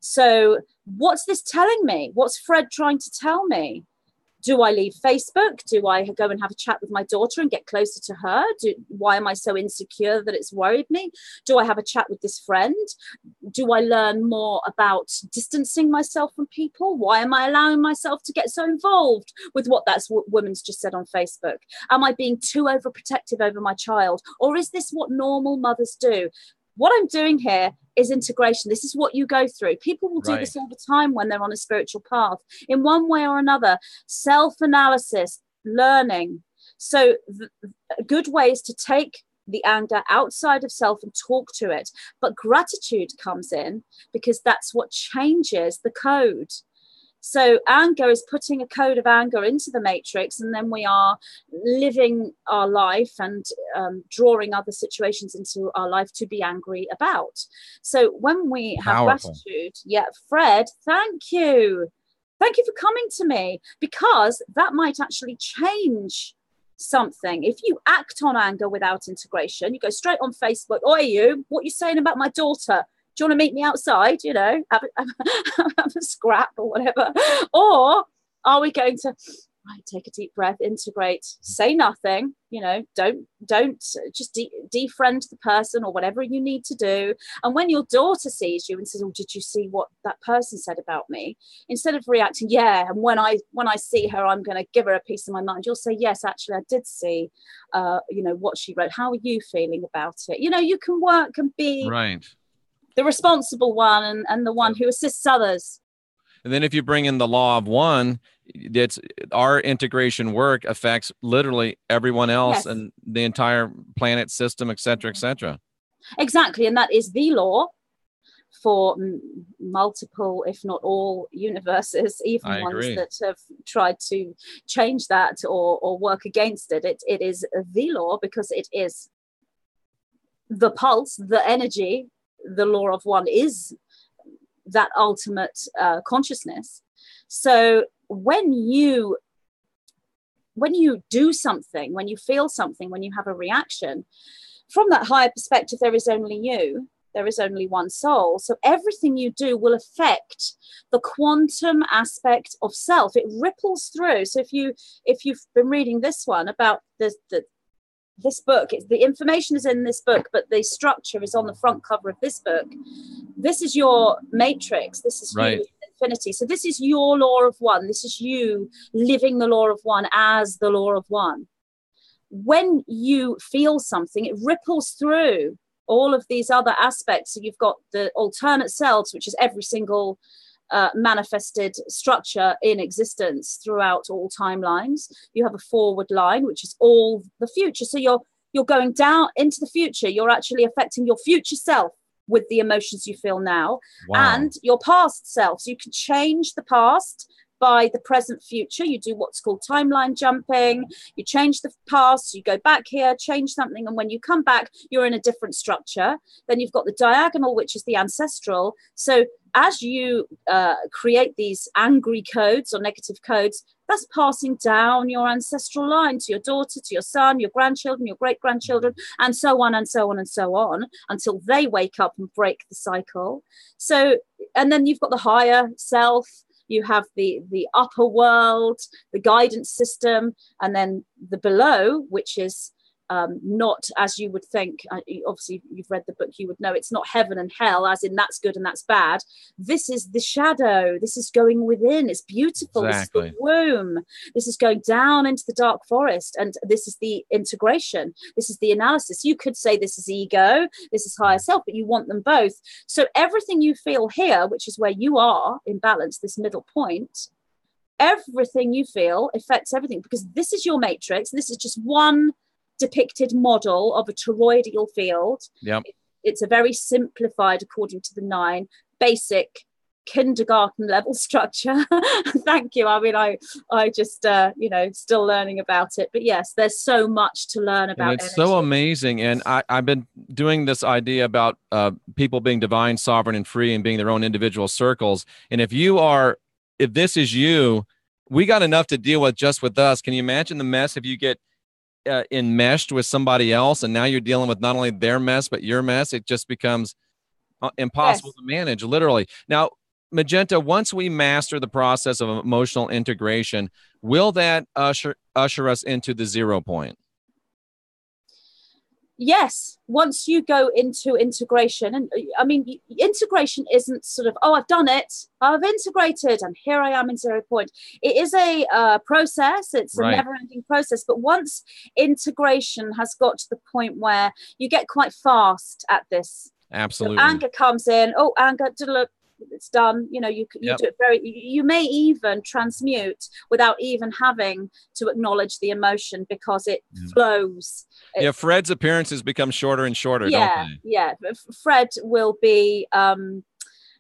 So what's this telling me? What's Fred trying to tell me? Do I leave Facebook? Do I go and have a chat with my daughter and get closer to her? Why am I so insecure that it's worried me? Do I have a chat with this friend? Do I learn more about distancing myself from people? Why am I allowing myself to get so involved with what that woman's just said on Facebook? Am I being too overprotective over my child? Or is this what normal mothers do? What I'm doing here is integration. This is what you go through. People will do this all the time when they're on a spiritual path, in one way or another. Self-analysis, learning. So a good way is to take the anger outside of self and talk to it. But gratitude comes in, because that's what changes the code. So anger is putting a code of anger into the matrix, and then we are living our life and drawing other situations into our life to be angry about. So when we have gratitude, Fred, thank you. Thank you for coming to me, because that might actually change something. If you act on anger without integration, you go straight on Facebook, oi you, what are you saying about my daughter? Do you want to meet me outside, have a scrap or whatever? Or Are we going to take a deep breath, integrate, say nothing, don't just defriend the person or whatever you need to do. And when your daughter sees you and says, oh, did you see what that person said about me? Instead of reacting, yeah, and when I see her, I'm going to give her a piece of my mind, you'll say, yes, actually, I did see, what she wrote. How are you feeling about it? You can work and be the responsible one and the one who assists others. And then if you bring in the law of one, it's our integration work affects literally everyone else and the entire planet system, et cetera, et cetera. Exactly. And that is the law for multiple, if not all, universes, even ones that have tried to change that or work against it. It is the law because it is the pulse, the energy. The law of one is that ultimate consciousness. So when you do something, when you feel something, when you have a reaction, from that higher perspective, there is only you. There is only one soul. So everything you do will affect the quantum aspect of self. It ripples through. So if you've been reading this one about this book, the information is in this book, but the structure is on the front cover of this book. This is your matrix. This is you, infinity. So this is your law of one. This is you living the law of one as the law of one. When you feel something, it ripples through all of these other aspects. So you've got the alternate selves, which is every single manifested structure in existence throughout all timelines. You have a forward line, which is all the future. So you're going down into the future. You're actually affecting your future self with the emotions you feel now, and your past self. So you can change the past by the present future. You do what's called timeline jumping. You change the past, you go back here, change something, and when you come back, you're in a different structure. Then you've got the diagonal, which is the ancestral. So as you create these angry codes or negative codes, that's passing down your ancestral line to your daughter, to your son, your grandchildren, your great-grandchildren, and so on and so on and so on, until they wake up and break the cycle. So, and then you've got the higher self, you have the upper world, the guidance system, and then the below, which is not as you would think. Obviously, you've read the book, you would know it's not heaven and hell, as in that's good and that's bad. This is the shadow. This is going within. It's beautiful. Exactly. This is the womb. This is going down into the dark forest. And this is the integration. This is the analysis. You could say this is ego, this is higher self, but you want them both. So everything you feel here, which is where you are in balance, this middle point, everything you feel affects everything, because this is your matrix. This is just one depicted model of a toroidal field. It's a very simplified, according to the 9, basic kindergarten level structure. Thank you. I mean, I just still learning about it, but yes, there's so much to learn about. And it's so amazing. And I've been doing this idea about people being divine, sovereign, and free, and being their own individual circles. And if this is you, we got enough to deal with just with us. Can you imagine the mess if you get enmeshed with somebody else, and now you're dealing with not only their mess but your mess? It just becomes impossible to manage, literally. Now, Magenta, once we master the process of emotional integration, will that usher us into the 0 point? Yes, once you go into integration, and I mean, integration isn't sort of, oh, I've done it, I've integrated, and here I am in 0 point. It is a process. It's a never-ending process. But once integration has got to the point where you get quite fast at this, absolutely, so anger comes in. Oh, anger, it's done. You do it you may even transmute without even having to acknowledge the emotion, because it flows. Fred's appearances become shorter and shorter, don't they? Fred will be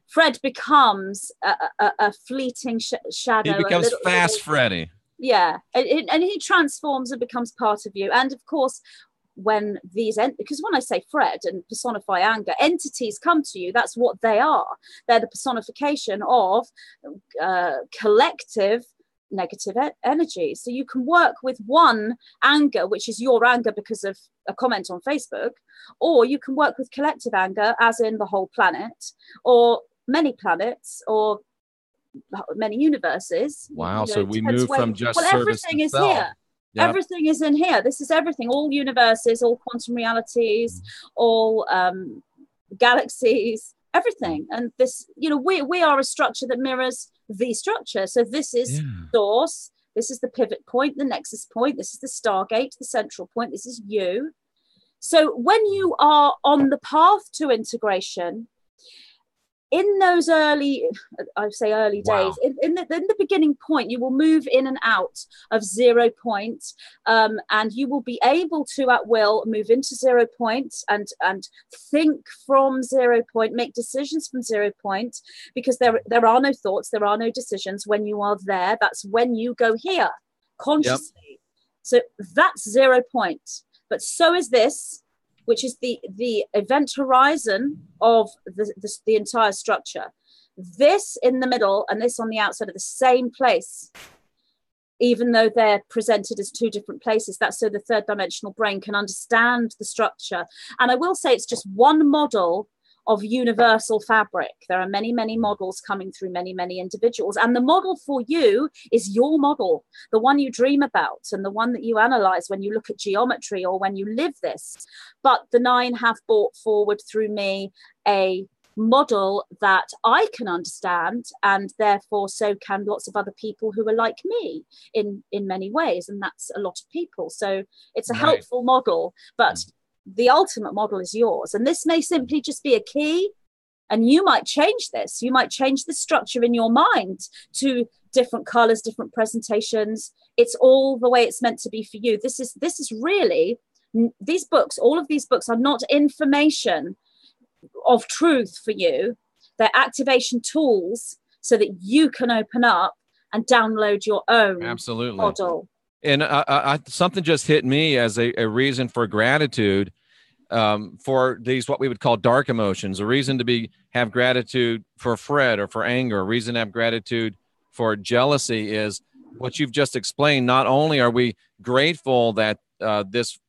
Fred becomes a fleeting shadow. He becomes fast Freddy. And he transforms and becomes part of you. And of course, when because when I say Fred and personify anger, entities come to you, that's what they are. They're the personification of collective negative energy. So you can work with one anger, which is your anger because of a comment on Facebook, or you can work with collective anger, as in the whole planet, or many planets, or many universes. Wow. So we move from just well, service everything to is self. here. Yep. Everything is in here. This is everything. All universes, all quantum realities, all galaxies, everything. And this, you know, we are a structure that mirrors the structure. So this is source. This is the pivot point, the nexus point. This is the stargate, the central point. This is you. So when you are on the path to integration, in those early days, in the beginning point, you will move in and out of 0 point, and you will be able to, at will, move into 0 point and think from 0 point, make decisions from 0 point, because there are no thoughts, there are no decisions when you are there. That's when you go here consciously. Yep. So that's 0 point. But so is this, which is the event horizon of the entire structure. This in the middle and this on the outside are the same place, even though they're presented as two different places. That's so the third dimensional brain can understand the structure. And I will say it's just one model of universal fabric. There are many, many models coming through many, many individuals. And the model for you is your model, the one you dream about and the one that you analyze when you look at geometry or when you live this. But the 9 have brought forward through me a model that I can understand, and therefore so can lots of other people who are like me in many ways. And that's a lot of people. So it's a helpful model, but the ultimate model is yours. And this may simply just be a key, and you might change this. You might change the structure in your mind to different colors, different presentations. It's all the way it's meant to be for you. This is really, these books, all of these books are not information of truth for you. They're activation tools so that you can open up and download your own model. And something just hit me as a reason for gratitude for these, what we would call dark emotions. A reason to have gratitude for fret or for anger. A reason to have gratitude for jealousy is what you've just explained. Not only are we grateful that this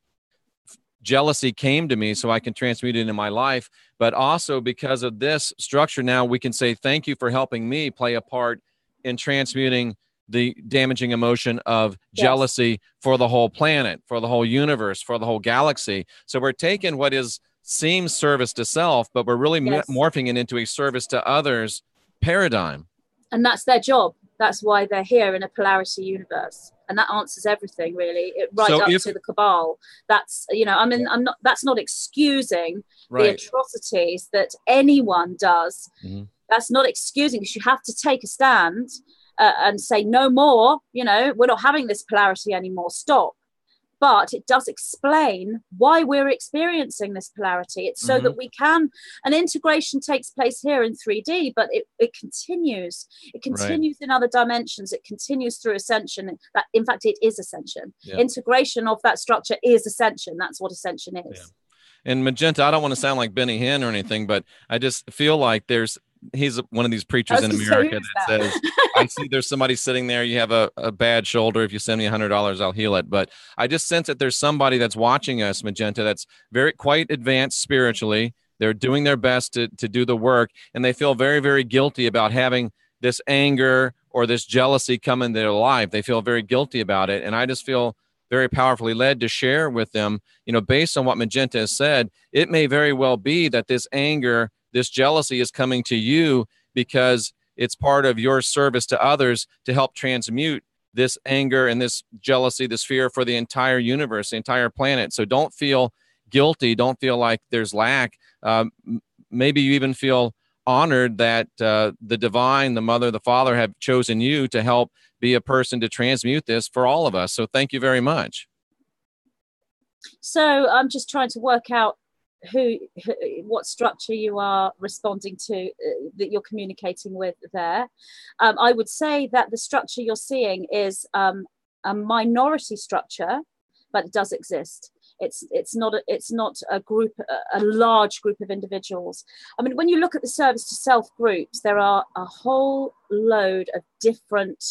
jealousy came to me so I can transmute it into my life, but also because of this structure, now we can say, thank you for helping me play a part in transmuting the damaging emotion of jealousy for the whole planet, for the whole universe, for the whole galaxy. So we're taking what seems service to self, but we're really morphing it into a service to others paradigm. And that's their job. That's why they're here in a polarity universe. And that answers everything, really, to the cabal. That's, that's not excusing the atrocities that anyone does. Mm-hmm. That's not excusing, because you have to take a stand and say no more, we're not having this polarity anymore, stop. But it does explain why we're experiencing this polarity. It's so that we can, an integration takes place here in 3D, but it continues. It continues in other dimensions. It continues through ascension. In fact, it is ascension. Yeah. Integration of that structure is ascension. That's what ascension is. Yeah. And Magenta, I don't want to sound like Benny Hinn or anything, but I just feel like he's one of these preachers in America that says, I see there's somebody sitting there. You have a bad shoulder. If you send me $100, I'll heal it. But I just sense that there's somebody that's watching us, Magenta, that's quite advanced spiritually. They're doing their best to do the work, and they feel very, very guilty about having this anger or this jealousy come into their life. They feel very guilty about it. And I just feel very powerfully led to share with them, based on what Magenta has said, it may very well be that this anger, this jealousy is coming to you because it's part of your service to others to help transmute this anger and this jealousy, this fear for the entire universe, the entire planet. So don't feel guilty. Don't feel like there's lack. Maybe you even feel honored that the divine, the mother, the father have chosen you to help be a person to transmute this for all of us. So thank you very much. So I'm just trying to work out what structure you are responding to, that you're communicating with there. I would say that the structure you're seeing is a minority structure, but it does exist. It's not a group, a large group of individuals. I mean, when you look at the service to self groups, there are a whole load of different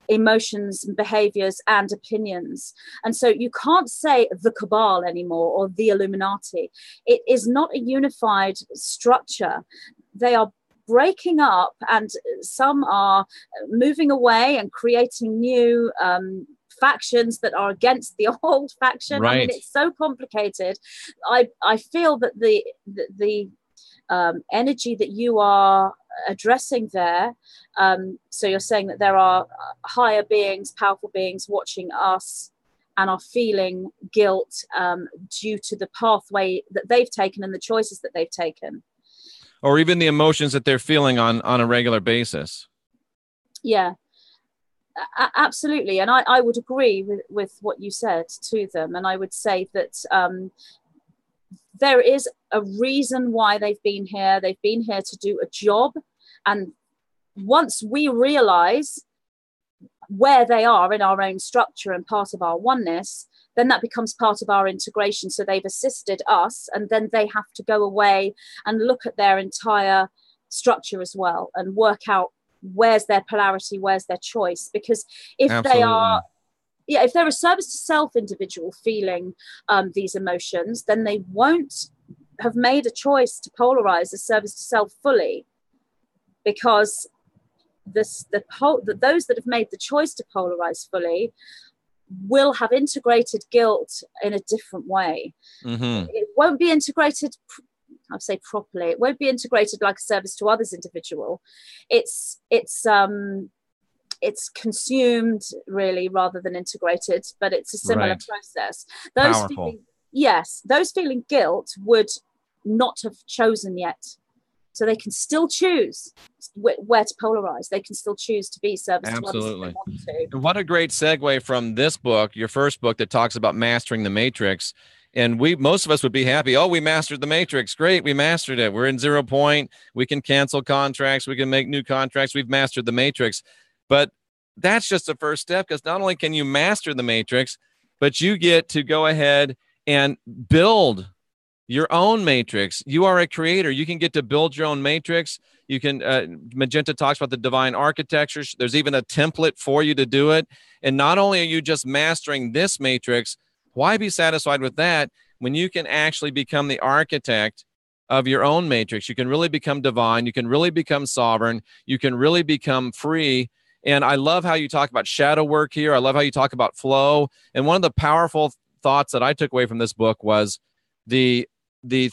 emotions and behaviors and opinions, and so you can't say the cabal anymore or the Illuminati. It is not a unified structure. They are breaking up, and some are moving away and creating new factions that are against the old faction. Right. I mean, it's so complicated. I feel that the energy that you are addressing there, so you're saying that there are higher beings, powerful beings watching us and are feeling guilt due to the pathway that they've taken and the choices that they've taken, or even the emotions that they're feeling on a regular basis. Yeah, absolutely. And I would agree with what you said to them. And I would say that there is a reason why they've been here. They've been here to do a job. And once we realize where they are in our own structure and part of our oneness, then that becomes part of our integration. So they've assisted us, and then they have to go away and look at their entire structure as well and work out where's their polarity, where's their choice. Because if Absolutely. they are, if they're a service to self individual feeling these emotions, then they won't have made a choice to polarize a service to self fully, because those that have made the choice to polarize fully will have integrated guilt in a different way. Mm-hmm. It won't be integrated, I'd say properly. It won't be integrated like a service to others individual. It's consumed really rather than integrated, but it's a similar process. Those feeling guilt would not have chosen yet. So they can still choose where to polarize. They can still choose to be service to others if they want to. And what a great segue from this book, your first book that talks about mastering the matrix. And most of us would be happy. Oh, we mastered the matrix. Great. We mastered it. We're in 0 point. We can cancel contracts. We can make new contracts. We've mastered the matrix. But that's just the first step, because not only can you master the matrix, but you get to go ahead and build your own matrix. You are a creator. You can get to build your own matrix. You can, Magenta talks about the divine architecture. There's even a template for you to do it. And not only are you just mastering this matrix, why be satisfied with that when you can actually become the architect of your own matrix? You can really become divine. You can really become sovereign. You can really become free. And I love how you talk about shadow work here. I love how you talk about flow. And one of the powerful thoughts that I took away from this book was the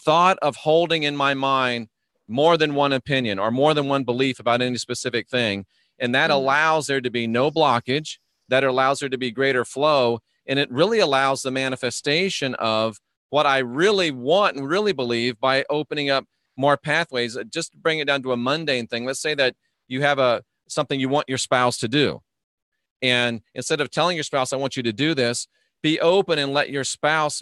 thought of holding in my mind more than one opinion or more than one belief about any specific thing. And that allows there to be no blockage. That allows there to be greater flow. And it really allows the manifestation of what I really want and really believe by opening up more pathways. Just to bring it down to a mundane thing. Let's say that you have something you want your spouse to do. And instead of telling your spouse, I want you to do this, be open and let your spouse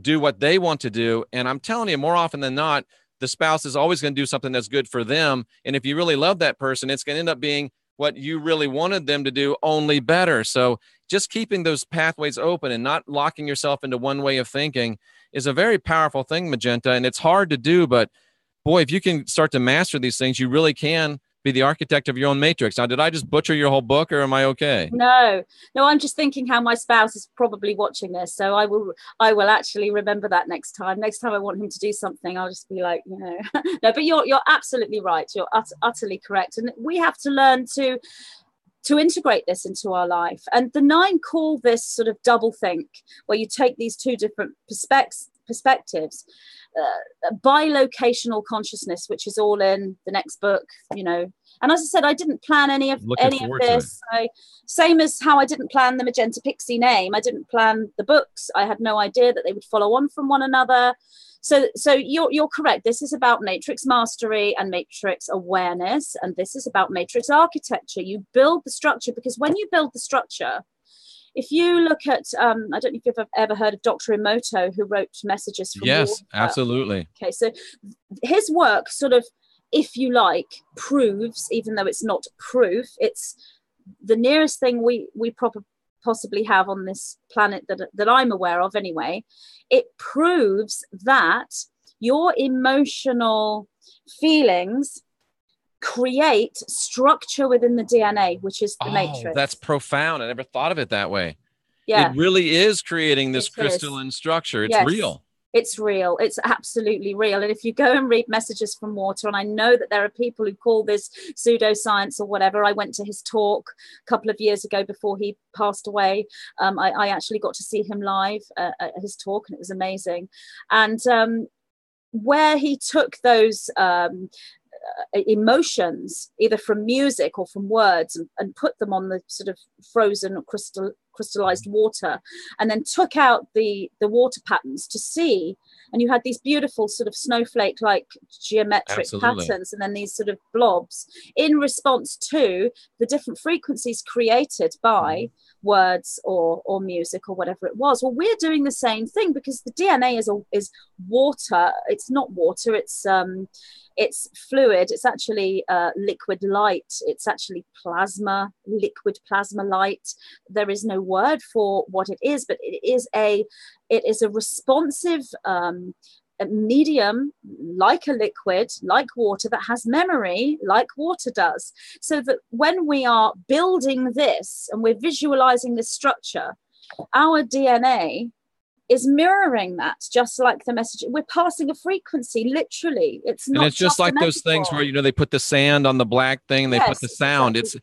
do what they want to do. And I'm telling you, more often than not, the spouse is always going to do something that's good for them. And if you really love that person, it's going to end up being what you really wanted them to do, only better. So just keeping those pathways open and not locking yourself into one way of thinking is a very powerful thing, Magenta. And it's hard to do, but boy, if you can start to master these things, you really can be the architect of your own matrix. Now, did I just butcher your whole book, or am I okay? No, I'm just thinking how my spouse is probably watching this. So I will actually remember that next time. Next time I want him to do something, I'll just be like, no, but you're absolutely right. You're utterly correct. And we have to learn to integrate this into our life. And the 9 call this sort of double think, where you take these two different perspectives. Bilocational consciousness, which is all in the next book, and as I said, I didn't plan any of this. Same as how I didn't plan the Magenta Pixie name. I didn't plan the books. I had no idea that they would follow on from one another. So you're correct. This is about matrix mastery and matrix awareness, and this is about matrix architecture. You build the structure, because when you build the structure, if you look at, I don't know if you've ever heard of Dr. Emoto, who wrote Messages from Yes, Water. absolutely. Okay, so his work sort of, if you like, proves, even though it's not proof, it's the nearest thing we possibly have on this planet that I'm aware of anyway. It proves that your emotional feelings create structure within the DNA, which is the matrix. That's profound. I never thought of it that way. Yeah, it really is creating this crystalline structure. It's real. It's real. It's absolutely real. And if you go and read Messages from Water, and I know that there are people who call this pseudoscience or whatever. I went to his talk a couple of years ago before he passed away. I actually got to see him live at his talk, and it was amazing. And where he took those emotions, either from music or from words, and put them on the sort of frozen or crystallized water, and then took out the water patterns to see, and you had these beautiful sort of snowflake like geometric patterns, and then these sort of blobs in response to the different frequencies created by words or music or whatever it was. Well, we're doing the same thing, because the DNA is water. It's not water, it's fluid. It's actually liquid light. It's actually plasma, liquid plasma light. There is no word for what it is, but it is a responsive medium, like a liquid, like water, that has memory like water does. So that when we are building this and we're visualizing this structure, our DNA is mirroring that, just like the message. We're passing a frequency, literally. It's not. And it's just like those things where, you know, they put the sand on the black thing, they put the sound. Exactly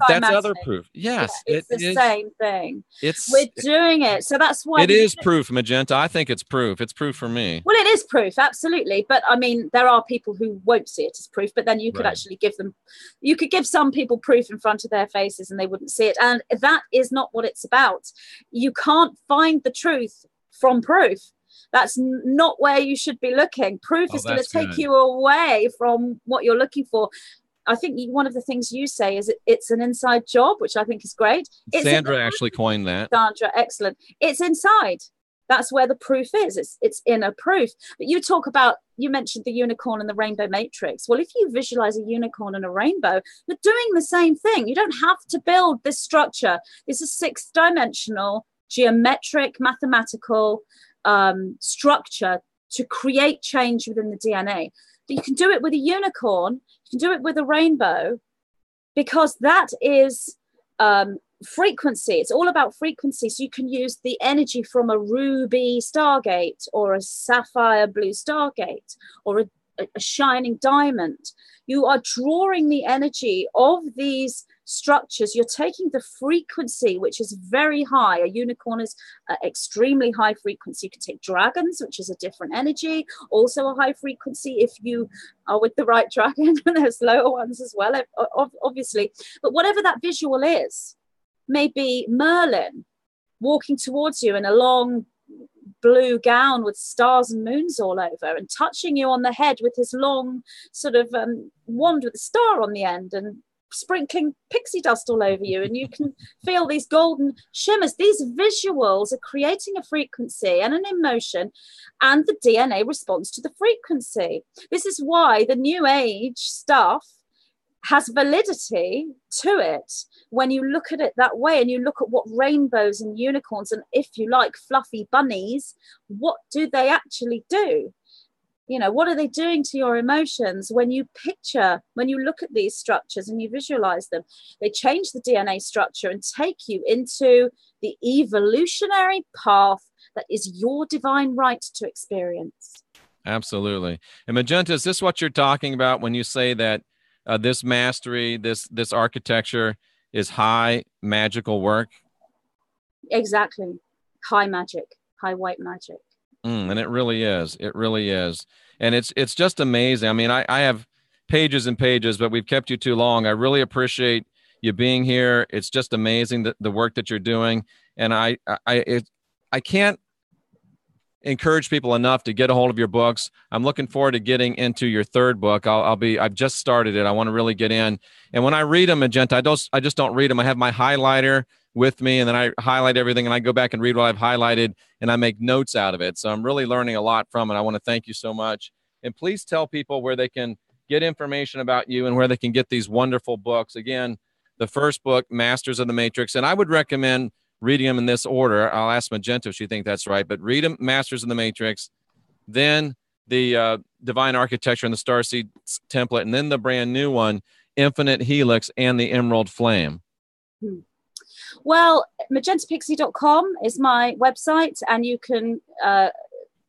that's other proof. Yes, yeah, it's the same thing. We're doing it, so that's why it is proof, Magenta. I think it's proof. It's proof for me. Well, it is proof, absolutely. But I mean, there are people who won't see it as proof. But then you could actually give them, you could give some people proof in front of their faces, and they wouldn't see it. And that is not what it's about. You can't find the truth from proof. That's not where you should be looking. Proof is going to take you away from what you're looking for. I think one of the things you say is it's an inside job, which I think is great. Sandra actually coined that. Sandra, excellent. It's inside. That's where the proof is. It's inner proof. But you mentioned the unicorn and the rainbow matrix. Well, if you visualize a unicorn and a rainbow, you're doing the same thing. You don't have to build this structure. This is 6-dimensional, geometric, mathematical structure to create change within the DNA. But you can do it with a unicorn, you can do it with a rainbow, because that is frequency. It's all about frequency. So you can use the energy from a ruby stargate, or a sapphire blue stargate, or a shining diamond. You are drawing the energy of these structures. You're taking the frequency, which is very high. A unicorn is extremely high frequency. You can take dragons, which is a different energy, also a high frequency if you are with the right dragon. And there's lower ones as well, obviously. But whatever that visual is, maybe Merlin walking towards you in a long blue gown with stars and moons all over, and touching you on the head with his long sort of wand with a star on the end, and sprinkling pixie dust all over you, and you can feel these golden shimmers. These visuals are creating a frequency and an emotion, and the DNA responds to the frequency. This is why the new age stuff has validity to it when you look at it that way, and you look at what rainbows and unicorns, and if you like fluffy bunnies, what do they actually do? You know, what are they doing to your emotions when you look at these structures and you visualize them? They change the DNA structure and take you into the evolutionary path that is your divine right to experience. Absolutely. And Magenta, is this what you're talking about when you say that this mastery, this architecture is high magical work? Exactly. High magic, high white magic. And it really is. It really is. And it's just amazing. I mean, I have pages and pages, but we've kept you too long. I really appreciate you being here. It's just amazing the work that you're doing. And I can't encourage people enough to get a hold of your books. I'm looking forward to getting into your third book. I've just started it. I want to really get in. And when I read them, Magenta, I just don't read them. I have my highlighter with me, and then I highlight everything, and I go back and read what I've highlighted, and I make notes out of it. So I'm really learning a lot from it. I want to thank you so much. And please tell people where they can get information about you and where they can get these wonderful books. Again, the first book, Masters of the Matrix, and I would recommend reading them in this order. I'll ask Magenta if she thinks that's right, but read them, Masters of the Matrix, then the Divine Architecture and the Starseed Template, and then the brand new one, Infinite Helix and the Emerald Flame. Well, magentapixie.com is my website, and you can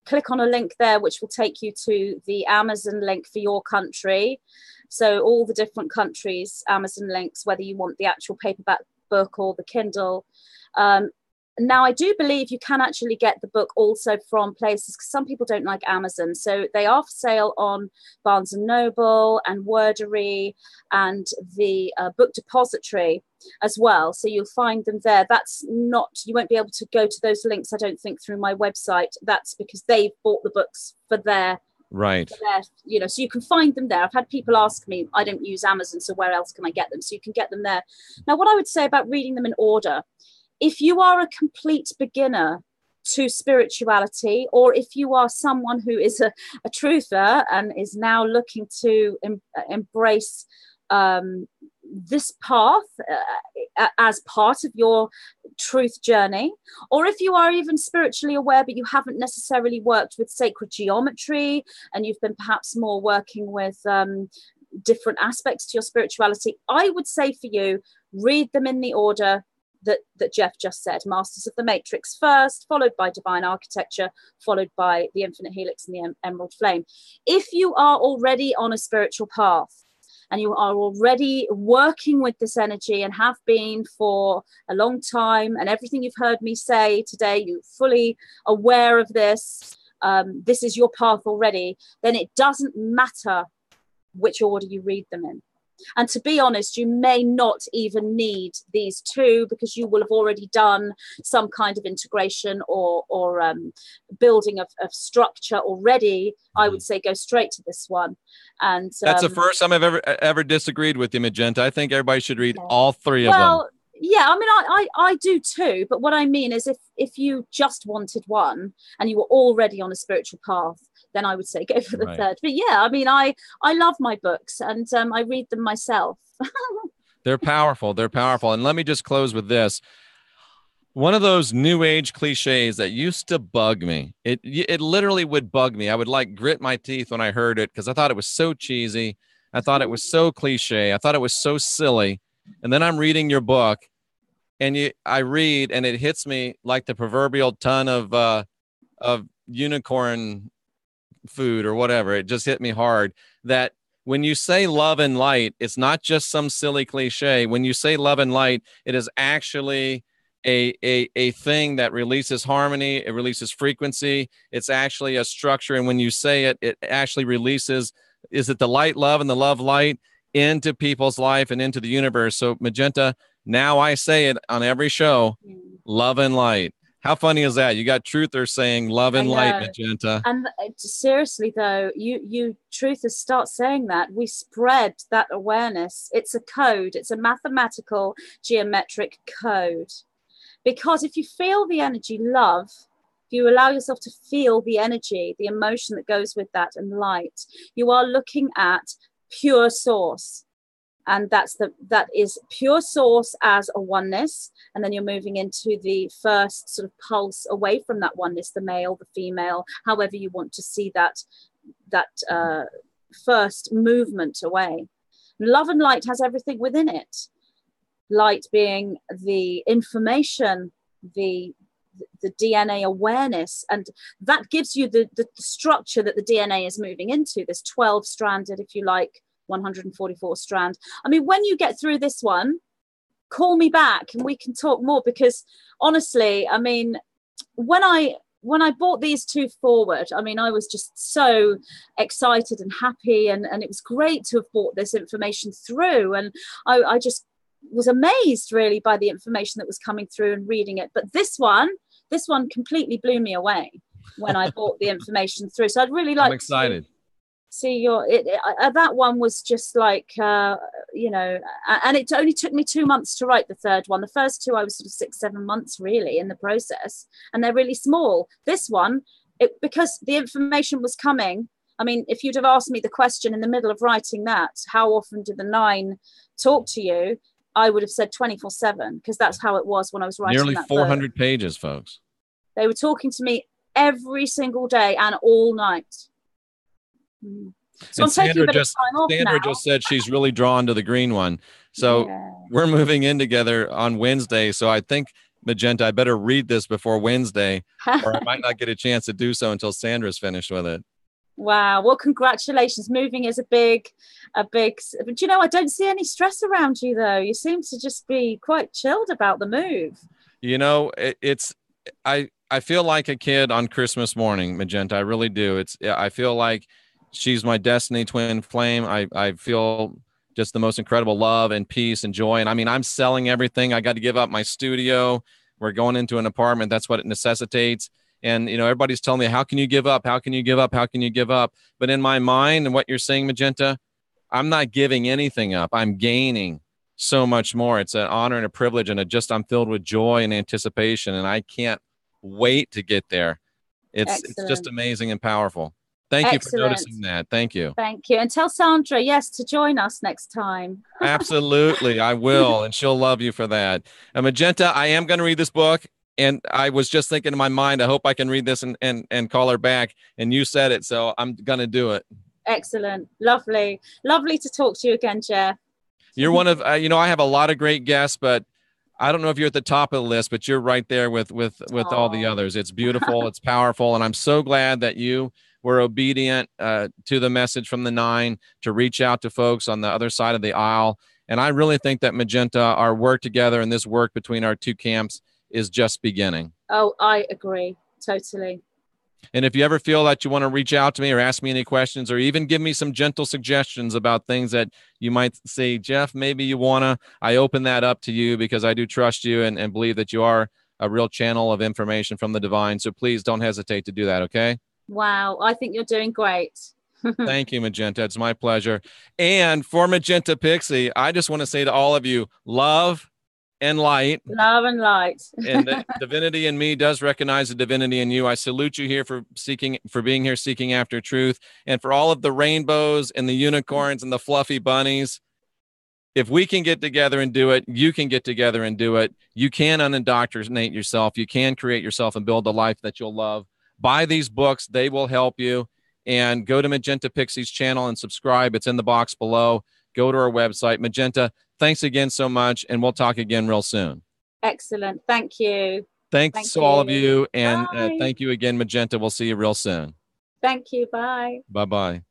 click on a link there, which will take you to the Amazon link for your country. So all the different countries, Amazon links, whether you want the actual paperback book or the Kindle. Now, I do believe you can actually get the book also from places, because some people don't like Amazon. So they are for sale on Barnes & Noble and Wordery and the Book Depository as well. So you'll find them there. That's not, you won't be able to go to those links, I don't think, through my website. That's because they've bought the books for their, right. for their, you know, so you can find them there. I've had people ask me, I don't use Amazon, so where else can I get them? So you can get them there. Now, what I would say about reading them in order, if you are a complete beginner to spirituality, or if you are someone who is a truther and is now looking to embrace this path as part of your truth journey, or if you are even spiritually aware but you haven't necessarily worked with sacred geometry and you've been perhaps more working with different aspects to your spirituality, I would say for you, read them in the order that Jeff just said. Masters of the Matrix first, followed by Divine Architecture, followed by the Infinite Helix and the Emerald Flame. If you are already on a spiritual path and you are already working with this energy and have been for a long time, and everything you've heard me say today, you're fully aware of this, this is your path already, then it doesn't matter which order you read them in. And to be honest, you may not even need these two, because you will have already done some kind of integration or building of structure already. I would say go straight to this one. And that's the first time I've ever disagreed with you, Magenta. I think everybody should read all three of them. Yeah, I mean, I do too. But what I mean is if you just wanted one and you were already on a spiritual path, then I would say go for the third. But yeah, I mean, I love my books, and I read them myself. They're powerful. They're powerful. And let me just close with this. One of those new age cliches that used to bug me. It literally would bug me. I would like grit my teeth when I heard it, because I thought it was so cheesy. I thought it was so cliche. I thought it was so silly. And then I'm reading your book, and I read, and it hits me like the proverbial ton of unicorn food or whatever. It just hit me hard that when you say love and light, it's not just some silly cliche. When you say love and light, it is actually a thing that releases harmony. It releases frequency. It's actually a structure. And when you say it, it actually releases, is it the light love and the love light into people's life and into the universe? So Magenta, now I say it on every show, love and light. How funny is that? You got truthers saying love and light, Magenta. And seriously, though, you truthers start saying that. We spread that awareness. It's a code. It's a mathematical, geometric code. Because if you feel the energy love, if you allow yourself to feel the energy, the emotion that goes with that, and light, you are looking at pure source. And that is pure source as a oneness. And then you're moving into the first sort of pulse away from that oneness, the male, the female, however you want to see that first movement away. Love and light has everything within it. Light being the information, the DNA awareness, and that gives you the structure that the DNA is moving into, this 12-stranded, if you like, 144 strand. I mean, when you get through this one, call me back and we can talk more, because honestly, I mean, when I brought these two forward, I mean, I was just so excited and happy, and it was great to have brought this information through, and I just was amazed really by the information that was coming through and reading it. But this one completely blew me away when I brought the information through. So I'd really like, I'm excited. See that one was just like you know, and it only took me 2 months to write the third one. The first two I was sort of 6-7 months really in the process, and they're really small. This one, because the information was coming, I mean, if you'd have asked me the question in the middle of writing that, how often did the 9 talk to you, I would have said 24/7, because that's how it was when I was writing nearly that 400 book. pages, folks. They were talking to me every single day and all night. So I'm taking a bit of time off Sandra now. just said she's really drawn to the green one. So we're moving in together on Wednesday. So I think Magenta, I better read this before Wednesday, or I might not get a chance to do so until Sandra's finished with it. Wow. Well, congratulations. Moving is a big, but you know, I don't see any stress around you though. You seem to just be quite chilled about the move. You know, I feel like a kid on Christmas morning, Magenta. I really do. I feel like she's my destiny twin flame. I feel just the most incredible love and peace and joy. And I mean, I'm selling everything. I got to give up my studio. We're going into an apartment. That's what it necessitates. And, you know, everybody's telling me, how can you give up? How can you give up? How can you give up? But in my mind and what you're saying, Magenta, I'm not giving anything up. I'm gaining so much more. It's an honor and a privilege. And I'm filled with joy and anticipation. And I can't wait to get there. It's just amazing and powerful. Thank you for noticing that. Thank you. Thank you. And tell Sandra, yes, to join us next time. Absolutely. I will. And she'll love you for that. Magenta, I am going to read this book. And I was just thinking in my mind, I hope I can read this and call her back. And you said it, so I'm going to do it. Excellent. Lovely. Lovely to talk to you again, Jeff. You're one of, I have a lot of great guests, but I don't know if you're at the top of the list, but you're right there with all the others. It's beautiful. It's powerful. And I'm so glad that you were obedient to the message from the 9 to reach out to folks on the other side of the aisle. And I really think that Magenta, our work together and this work between our two camps is just beginning. Oh, I agree. Totally. And if you ever feel that you want to reach out to me or ask me any questions or even give me some gentle suggestions about things that you might say, Jeff, maybe you want to, I open that up to you because I do trust you and believe that you are a real channel of information from the divine. So please don't hesitate to do that. Okay. Wow. I think you're doing great. Thank you, Magenta. It's my pleasure. And for Magenta Pixie, I just want to say to all of you, love and light. Love and light. And the divinity in me does recognize the divinity in you. I salute you here for being here, seeking after truth. And for all of the rainbows and the unicorns and the fluffy bunnies, if we can get together and do it, you can get together and do it. You can unindoctrinate yourself. You can create yourself and build a life that you'll love. Buy these books. They will help you. And go to Magenta Pixie's channel and subscribe. It's in the box below. Go to our website. Magenta, thanks again so much, and we'll talk again real soon. Excellent. Thank you. Thanks to all of you, and thank you again, Magenta. We'll see you real soon. Thank you. Bye. Bye-bye.